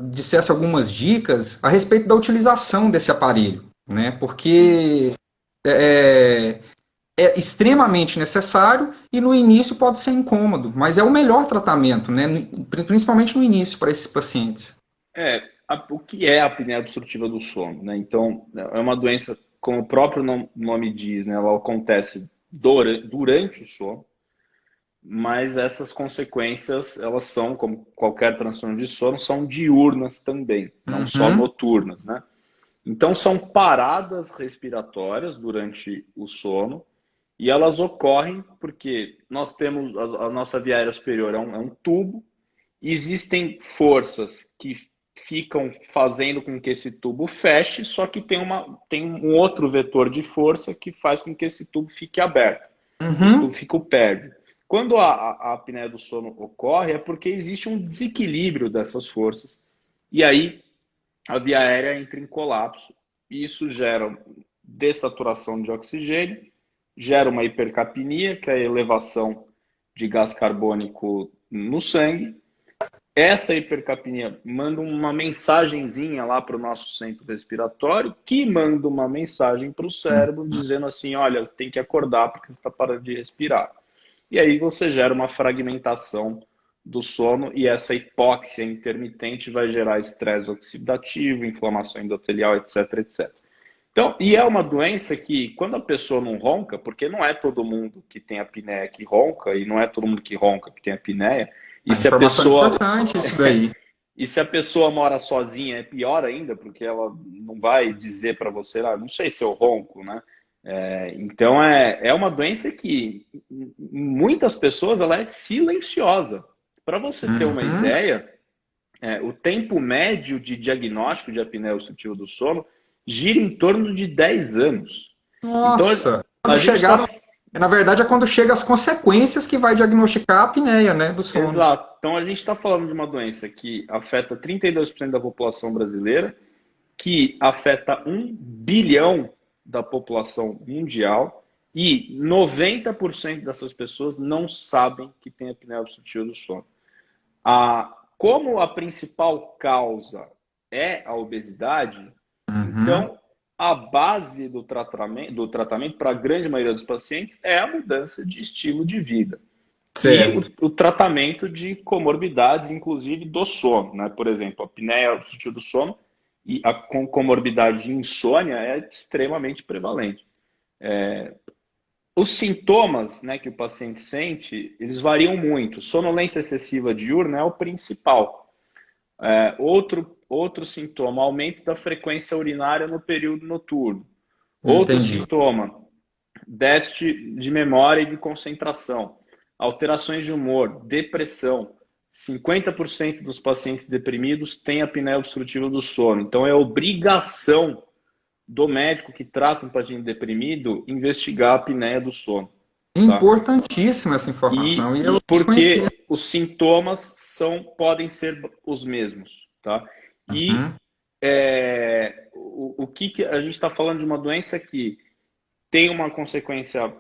dissesse algumas dicas a respeito da utilização desse aparelho, né? Sim. Porque é, é extremamente necessário e no início pode ser incômodo, mas é o melhor tratamento, né? Principalmente no início para esses pacientes. O que é a apneia obstrutiva do sono, né? Então, é uma doença, como o próprio nome diz, né? Ela acontece durante o sono, mas essas consequências, elas são, como qualquer transtorno de sono, são diurnas também, não só Uhum, noturnas, né? Então, são paradas respiratórias durante o sono e elas ocorrem porque nós temos a nossa via aérea superior é um tubo e existem forças que ficam fazendo com que esse tubo feche, só que tem um outro vetor de força que faz com que esse tubo fique aberto. Esse tubo uhum, fica perde. Quando a apneia do sono ocorre, é porque existe um desequilíbrio dessas forças. E aí a via aérea entra em colapso. E isso gera dessaturação de oxigênio, gera uma hipercapnia, que é a elevação de gás carbônico no sangue. Essa hipercapnia manda uma mensagenzinha lá para o nosso centro respiratório, que manda uma mensagem para o cérebro dizendo assim: olha, você tem que acordar porque você está parando de respirar. E aí você gera uma fragmentação do sono e essa hipóxia intermitente vai gerar estresse oxidativo, inflamação endotelial, etc, etc. Então, e é uma doença que, quando a pessoa não ronca, porque não é todo mundo que tem apneia que ronca, e não é todo mundo que ronca que tem apneia, e a se a informação pessoa importante isso daí. e se a pessoa mora sozinha, é pior ainda, porque ela não vai dizer para você, não sei se eu ronco, né? Então é uma doença que em muitas pessoas ela é silenciosa. Para você ter uma Uhum. ideia, o tempo médio de diagnóstico de apneia obstrutiva do sono gira em torno de 10 anos. Então Nossa, a quando gente está. chegar, na verdade é quando chega as consequências que vai diagnosticar a apneia, né, do sono. Exato. Então a gente está falando de uma doença que afeta 32% da população brasileira, que afeta 1 bilhão da população mundial e 90% dessas pessoas não sabem que tem apneia obstrutiva do sono. Como a principal causa é a obesidade, Uhum. então a base do tratamento para a grande maioria dos pacientes é a mudança de estilo de vida. E Certo. o tratamento de comorbidades, inclusive do sono, né? Por exemplo, a apneia obstrutiva do sono e a comorbidade de insônia é extremamente prevalente. Os sintomas, né, que o paciente sente, eles variam muito. Sonolência excessiva diurna é o principal. Outro sintoma, aumento da frequência urinária no período noturno. Outro Entendi. sintoma, déficit de memória e de concentração, alterações de humor, depressão. 50% dos pacientes deprimidos têm apneia obstrutiva do sono. Então, é obrigação do médico que trata um paciente deprimido investigar a apneia do sono. Tá? Importantíssima essa informação e eu desconhecia. Porque os sintomas podem ser os mesmos. Tá? E Uhum. o que a gente está falando de uma doença que tem uma consequência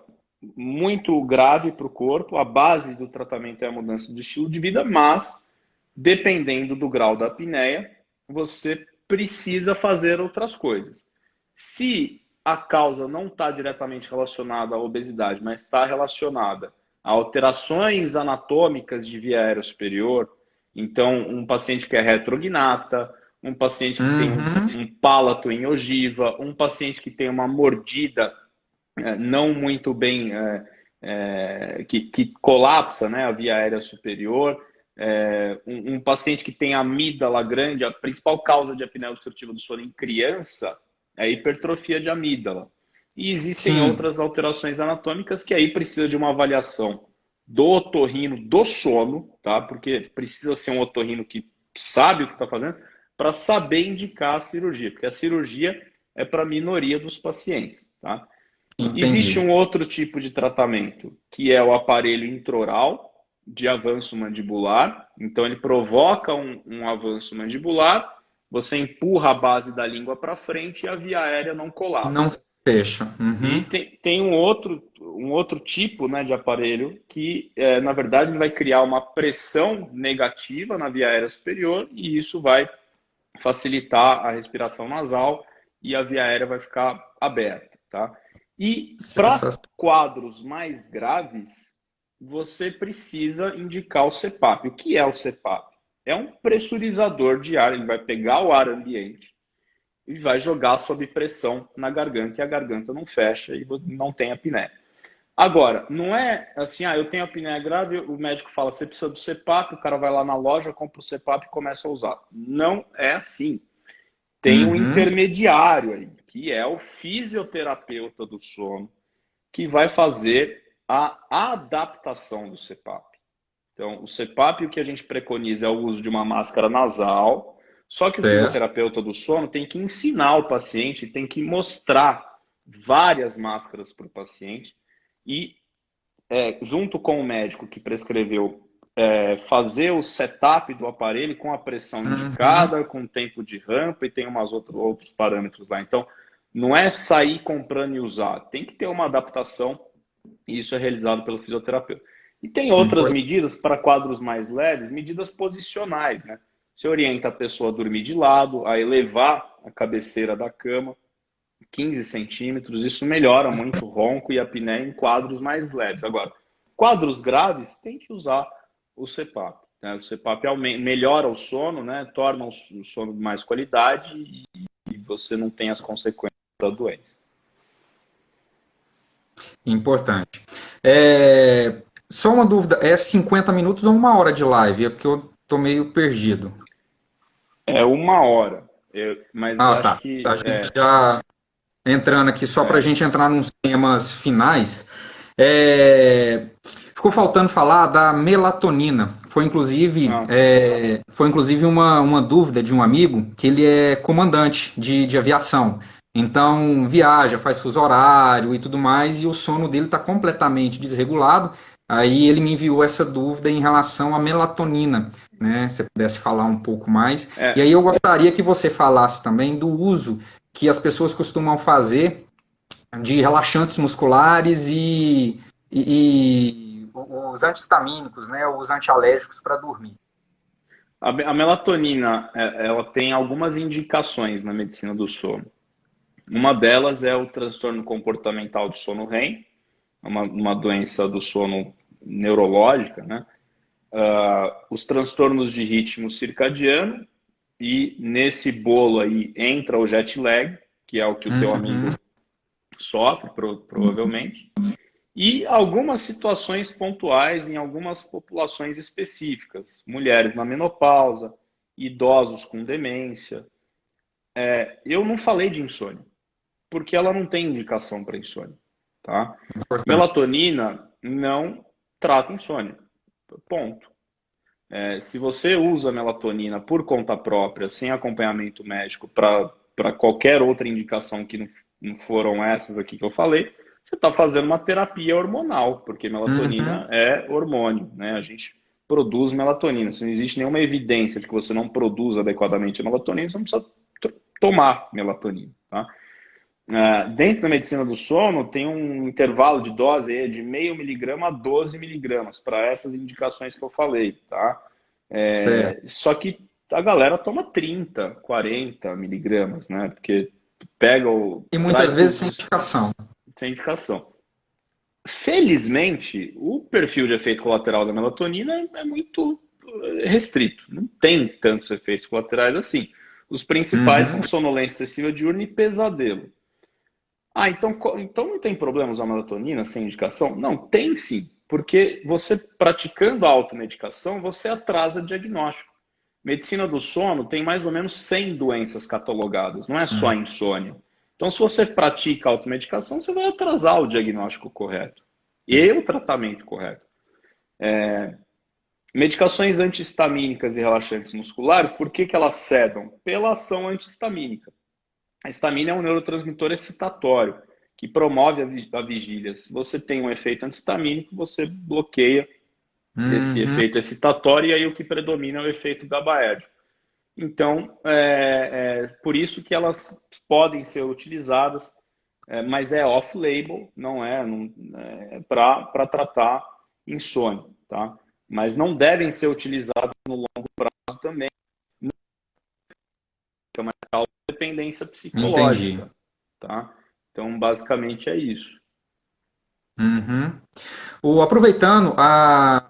muito grave para o corpo. A base do tratamento é a mudança de estilo de vida, mas dependendo do grau da apneia, você precisa fazer outras coisas. Se a causa não está diretamente relacionada à obesidade, mas está relacionada a alterações anatômicas de via aérea superior, então um paciente que é retrognata, um paciente que tem Uhum. um palato em ogiva, um paciente que tem uma mordida não muito bem, que colapsa, né, a via aérea superior, um paciente que tem amígdala grande, a principal causa de apneia obstrutiva do sono em criança é a hipertrofia de amígdala. E existem Sim, outras alterações anatômicas que aí precisa de uma avaliação do otorrino do sono, tá? Porque precisa ser um otorrino que sabe o que está fazendo para saber indicar a cirurgia, porque a cirurgia é para a minoria dos pacientes, tá? Existe entendi. um outro tipo de tratamento, que é o aparelho intraoral de avanço mandibular. Então, ele provoca um avanço mandibular, você empurra a base da língua para frente e a via aérea não Não colapsa. fecha. E Uhum. tem um outro tipo, né, de aparelho que, na verdade, ele vai criar uma pressão negativa na via aérea superior e isso vai facilitar a respiração nasal e a via aérea vai ficar aberta, tá? E para Sensacional. quadros mais graves, você precisa indicar o CPAP. O que é o CPAP? É um pressurizador de ar, ele vai pegar o ar ambiente e vai jogar sob pressão na garganta e a garganta não fecha e não tem apneia. Agora, não é assim, eu tenho apneia grave, o médico fala, você precisa do CPAP, o cara vai lá na loja, compra o CPAP e começa a usar. Não é assim. Tem um Uhum. intermediário aí, que é o fisioterapeuta do sono, que vai fazer a adaptação do CPAP. Então, o CPAP, o que a gente preconiza é o uso de uma máscara nasal, só que o Certo. fisioterapeuta do sono tem que ensinar o paciente, tem que mostrar várias máscaras para o paciente e, junto com o médico que prescreveu, fazer o setup do aparelho com a pressão Uhum. indicada, com o tempo de rampa e tem umas outros parâmetros lá. Então, não é sair comprando e usar, tem que ter uma adaptação e isso é realizado pelo fisioterapeuta. E tem outras Importante. medidas para quadros mais leves, medidas posicionais, né? Você orienta a pessoa a dormir de lado, a elevar a cabeceira da cama 15 centímetros, isso melhora muito o ronco e a apneia em quadros mais leves. Agora, quadros graves, tem que usar o CPAP. Né? O CPAP melhora o sono, né? Torna o sono de mais qualidade e você não tem as consequências da doença. Importante. Só uma dúvida, é 50 minutos ou uma hora de live? É porque eu tô meio perdido. É 1 hora, mas Ah, acho tá. A que gente já entrando aqui, só para a é, gente entrar nos temas finais. É, ficou faltando falar da melatonina. ah, Foi inclusive uma dúvida de um amigo que ele é comandante de aviação. Então viaja, faz fuso horário e tudo mais, e o sono dele está completamente desregulado. Aí ele me enviou essa dúvida em relação à melatonina, né? Se você pudesse falar um pouco mais. E aí é, eu gostaria que você falasse também do uso que as pessoas costumam fazer de relaxantes musculares e os antihistamínicos, né, os antialérgicos para dormir. a melatonina, ela tem algumas indicações na medicina do sono. Uma delas é o transtorno comportamental do sono REM, uma doença do sono neurológica, né? Os transtornos de ritmo circadiano e nesse bolo aí entra o jet lag, que é o que o teu Uhum, amigo sofre, provavelmente, e algumas situações pontuais em algumas populações específicas, mulheres na menopausa, idosos com demência. Eu não falei de insônia, porque ela não tem indicação para insônia, tá? importante. Melatonina não trata insônia, ponto. Se você usa melatonina por conta própria, sem acompanhamento médico, para qualquer outra indicação que não foram essas aqui que eu falei, você está fazendo uma terapia hormonal, porque Uhum, melatonina é hormônio, né? A gente produz melatonina. Se não existe nenhuma evidência de que você não produz adequadamente a melatonina, você não precisa tomar melatonina, tá? Dentro da medicina do sono, tem um intervalo de dose aí de 0,5 miligrama a 12 miligramas para essas indicações que eu falei, tá? certo. Só que a galera toma 30, 40 miligramas, né? Porque pega o... E muitas traz vezes todos sem os... indicação. sem indicação. Felizmente, o perfil de efeito colateral da melatonina é muito restrito. Não tem tantos efeitos colaterais assim. Os principais Uhum. são sonolência excessiva diurna e pesadelo. Ah, então não tem problema usar melatonina sem indicação? Não, tem sim. Porque você praticando a automedicação, você atrasa diagnóstico. Medicina do sono tem mais ou menos 100 doenças catalogadas, não é só a insônia. Então, se você pratica a automedicação, você vai atrasar o diagnóstico correto e o tratamento correto. Medicações antihistamínicas e relaxantes musculares, por que elas cedam? Pela ação antihistamínica. A histamina é um neurotransmissor excitatório que promove a vigília. Se você tem um efeito antihistamínico, você bloqueia esse Uhum. efeito excitatório e aí o que predomina é o efeito GABAérgico. Então, por isso que elas podem ser utilizadas, mas é off-label, não é, para tratar insônia, tá? Mas não devem ser utilizadas no longo prazo também, é uma dependência Entendi. psicológica, tá? Então, basicamente é isso. Uhum. Aproveitando,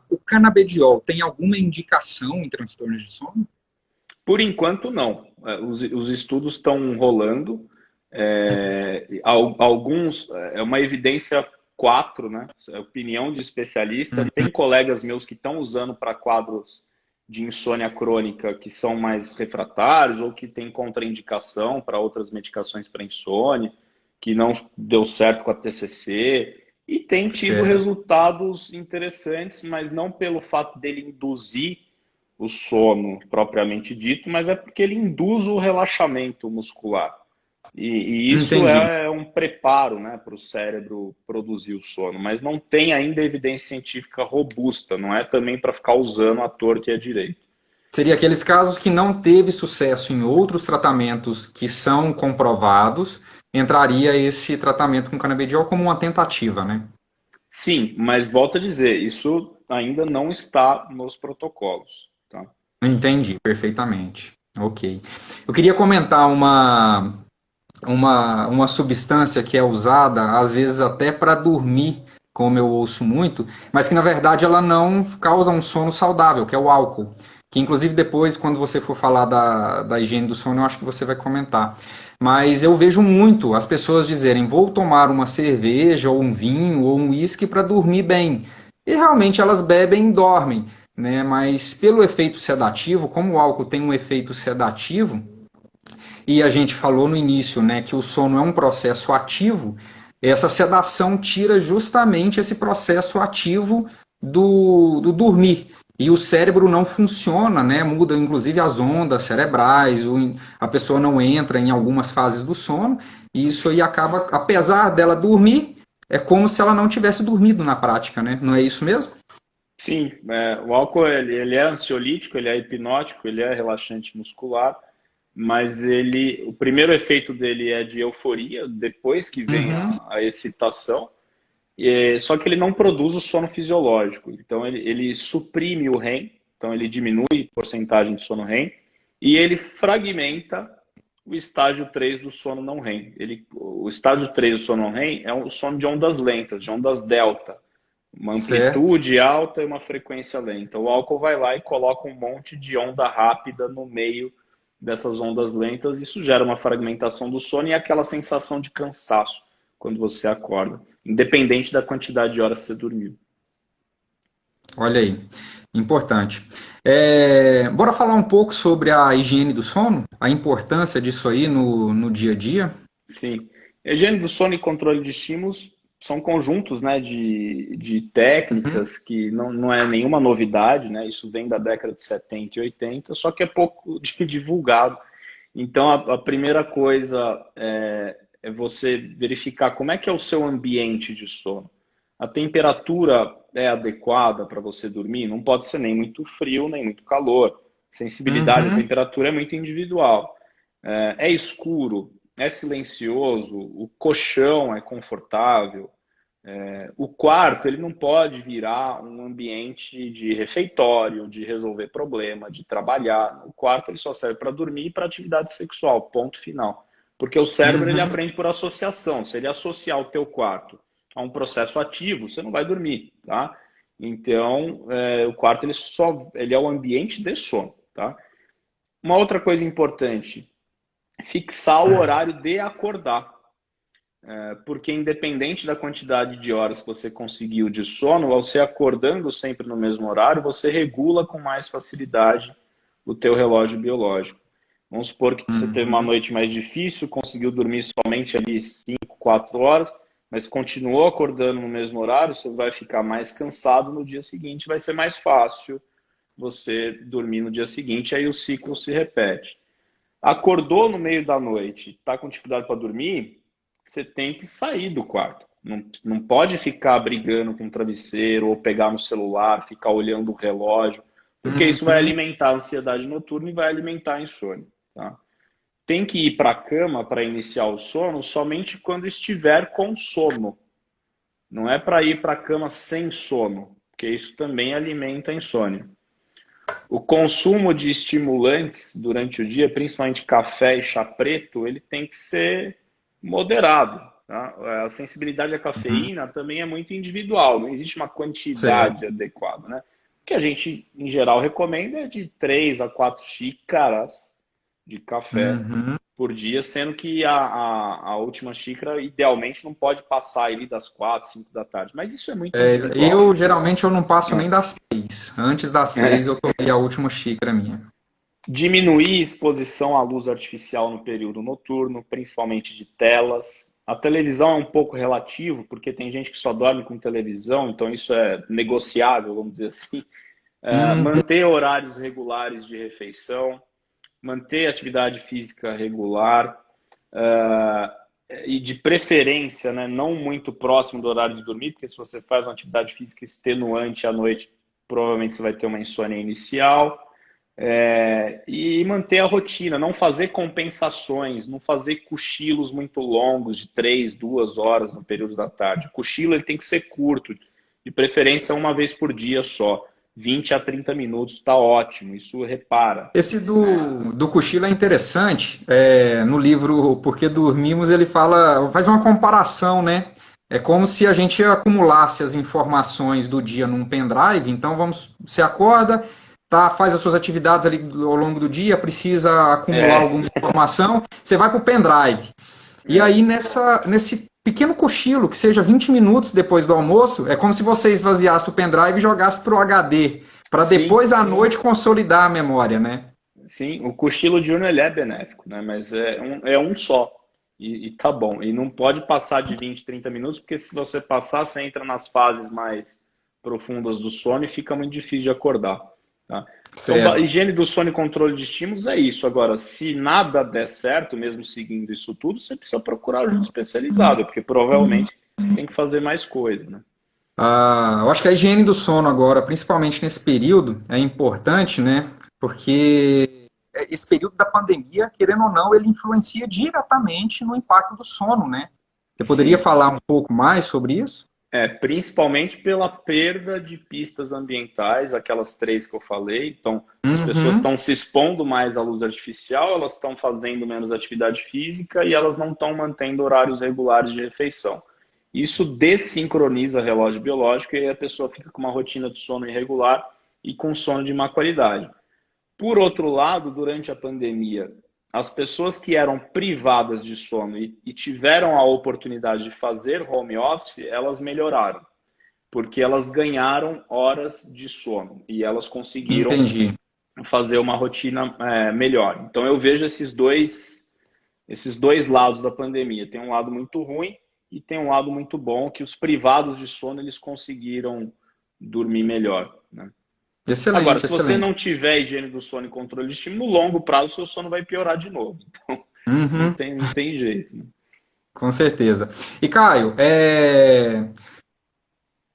o canabidiol tem alguma indicação em transtornos de sono? Por enquanto, não. Os estudos estão rolando. Alguns, é uma evidência 4, né? É opinião de especialista. Tem colegas meus que estão usando para quadros de insônia crônica que são mais refratários ou que têm contraindicação para outras medicações para insônia, que não deu certo com a TCC. E tem tido Certo. resultados interessantes, mas não pelo fato dele induzir o sono propriamente dito, mas é porque ele induz o relaxamento muscular. E isso Entendi. é um preparo, né, para o cérebro produzir o sono, mas não tem ainda evidência científica robusta, não é também para ficar usando à torta e à direita. Seria aqueles casos que não teve sucesso em outros tratamentos que são comprovados, entraria esse tratamento com canabidiol como uma tentativa, né? Sim, mas volto a dizer, isso ainda não está nos protocolos, tá? Entendi perfeitamente. Ok. Eu queria comentar uma substância que é usada, às vezes até para dormir, como eu ouço muito, mas que na verdade ela não causa um sono saudável, que é o álcool. Que inclusive depois, quando você for falar da higiene do sono, eu acho que você vai comentar. Mas eu vejo muito as pessoas dizerem: vou tomar uma cerveja, ou um vinho, ou um uísque para dormir bem. E realmente elas bebem e dormem, né? Mas pelo efeito sedativo, como o álcool tem um efeito sedativo, e a gente falou no início, né, que o sono é um processo ativo, essa sedação tira justamente esse processo ativo do dormir. E o cérebro não funciona, né? Muda inclusive as ondas cerebrais, a pessoa não entra em algumas fases do sono, e isso aí acaba, apesar dela dormir, é como se ela não tivesse dormido na prática, né? Não é isso mesmo? Sim, o álcool ele é ansiolítico, ele é hipnótico, ele é relaxante muscular, mas o primeiro efeito dele é de euforia, depois que vem Uhum. a excitação, só que ele não produz o sono fisiológico. Então ele suprime o REM, então ele diminui a porcentagem de sono REM e ele fragmenta o estágio 3 do sono não REM. O estágio 3 do sono não REM é o sono de ondas lentas, de ondas delta, uma Certo. amplitude alta e uma frequência lenta. O álcool vai lá e coloca um monte de onda rápida no meio dessas ondas lentas. Isso gera uma fragmentação do sono e aquela sensação de cansaço quando você acorda, independente da quantidade de horas que você dormiu. Olha aí, importante. Bora falar um pouco sobre a higiene do sono, a importância disso aí no dia a dia. Sim. Higiene do sono e controle de estímulos são conjuntos, né, de técnicas que não é nenhuma novidade, né? Isso vem da década de 70 e 80, só que é pouco divulgado. Então, a primeira coisa é você verificar como é que é o seu ambiente de sono. A temperatura é adequada para você dormir? Não pode ser nem muito frio, nem muito calor. Sensibilidade à Uhum. temperatura é muito individual. É escuro, é silencioso, o colchão é confortável. O quarto ele não pode virar um ambiente de refeitório, de resolver problema, de trabalhar. O quarto ele só serve para dormir e para atividade sexual, ponto final. Porque o cérebro ele aprende por associação. Se ele associar o teu quarto a um processo ativo, você não vai dormir, tá? Então, o quarto ele é o ambiente de sono, tá? Uma outra coisa importante, fixar o horário de acordar. Porque independente da quantidade de horas que você conseguiu de sono, você acordando sempre no mesmo horário, você regula com mais facilidade o teu relógio biológico. Vamos supor que você teve uma noite mais difícil, conseguiu dormir somente ali 5, 4 horas, mas continuou acordando no mesmo horário, você vai ficar mais cansado no dia seguinte, vai ser mais fácil você dormir no dia seguinte, aí o ciclo se repete. Acordou no meio da noite, está com dificuldade para dormir, você tem que sair do quarto. Não pode ficar brigando com o travesseiro ou pegar no celular, ficar olhando o relógio, porque isso vai alimentar a ansiedade noturna e vai alimentar a insônia. Tá? Tem que ir para a cama para iniciar o sono somente quando estiver com sono. Não é para ir para a cama sem sono, porque isso também alimenta a insônia. O consumo de estimulantes durante o dia, principalmente café e chá preto, ele tem que ser moderado. Tá? A sensibilidade à cafeína também é muito individual, não existe uma quantidade adequada. Né? O que a gente, em geral, recomenda é de 3 a 4 xícaras de café por dia, sendo que a última xícara, idealmente, não pode passar ali das 4, 5 da tarde. Mas isso é muito individual. Geralmente, eu não passo nem das 3. Antes das 3, eu tomei a última xícara minha. Diminuir exposição à luz artificial no período noturno, principalmente de telas. A televisão é um pouco relativo, porque tem gente que só dorme com televisão, então isso é negociável, vamos dizer assim. Manter horários regulares de refeição, manter atividade física regular, e de preferência, né, não muito próximo do horário de dormir, porque se você faz uma atividade física extenuante à noite, provavelmente você vai ter uma insônia inicial. E manter a rotina, não fazer compensações, não fazer cochilos muito longos de 3, 2 horas no período da tarde. O cochilo ele tem que ser curto, de preferência uma vez por dia só. 20 a 30 minutos está ótimo, isso repara. Esse do cochilo é interessante. No livro Por que Dormimos, ele faz uma comparação, né? É como se a gente acumulasse as informações do dia num pendrive. Então, você acorda, faz as suas atividades ali ao longo do dia, precisa acumular alguma informação, você vai para o pendrive. E aí, nesse pequeno cochilo, que seja 20 minutos depois do almoço, é como se você esvaziasse o pendrive e jogasse para o HD, para depois à noite consolidar a memória, né? Sim, o cochilo diurno ele é benéfico, né? Mas é um só. E tá bom. E não pode passar de 20, 30 minutos, porque se você passar, você entra nas fases mais profundas do sono e fica muito difícil de acordar. Tá? Então, a higiene do sono e controle de estímulos é isso. Agora, se nada der certo, mesmo seguindo isso tudo, você precisa procurar ajuda especializada, porque provavelmente tem que fazer mais coisa, né? Eu acho que a higiene do sono agora, principalmente nesse período, é importante, né? Porque esse período da pandemia, querendo ou não, ele influencia diretamente no impacto do sono, né? Você poderia falar um pouco mais sobre isso? Principalmente pela perda de pistas ambientais, aquelas 3 que eu falei. Então, as pessoas estão se expondo mais à luz artificial, elas estão fazendo menos atividade física e elas não estão mantendo horários regulares de refeição. Isso dessincroniza o relógio biológico e aí a pessoa fica com uma rotina de sono irregular e com sono de má qualidade. Por outro lado, durante a pandemia, as pessoas que eram privadas de sono e tiveram a oportunidade de fazer home office, elas melhoraram, porque elas ganharam horas de sono e elas conseguiram fazer uma rotina melhor. Então eu vejo esses dois lados da pandemia. Tem um lado muito ruim e tem um lado muito bom, que os privados de sono eles conseguiram dormir melhor, né? Excelente, agora, se você não tiver higiene do sono e controle de estímulo, no longo prazo, seu sono vai piorar de novo. Então, não tem jeito. Né? Com certeza. E, Caio,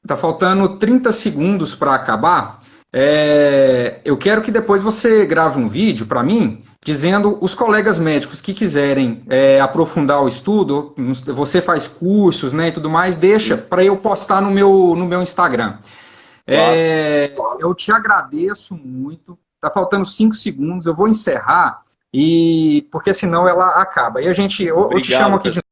tá faltando 30 segundos para acabar. Eu quero que depois você grave um vídeo para mim, dizendo os colegas médicos que quiserem aprofundar o estudo, você faz cursos, né, e tudo mais, deixa para eu postar no meu Instagram. Eu te agradeço muito. Tá faltando 5 segundos. Eu vou encerrar e porque senão ela acaba. E a gente, eu te chamo Obrigado, aqui de pessoal.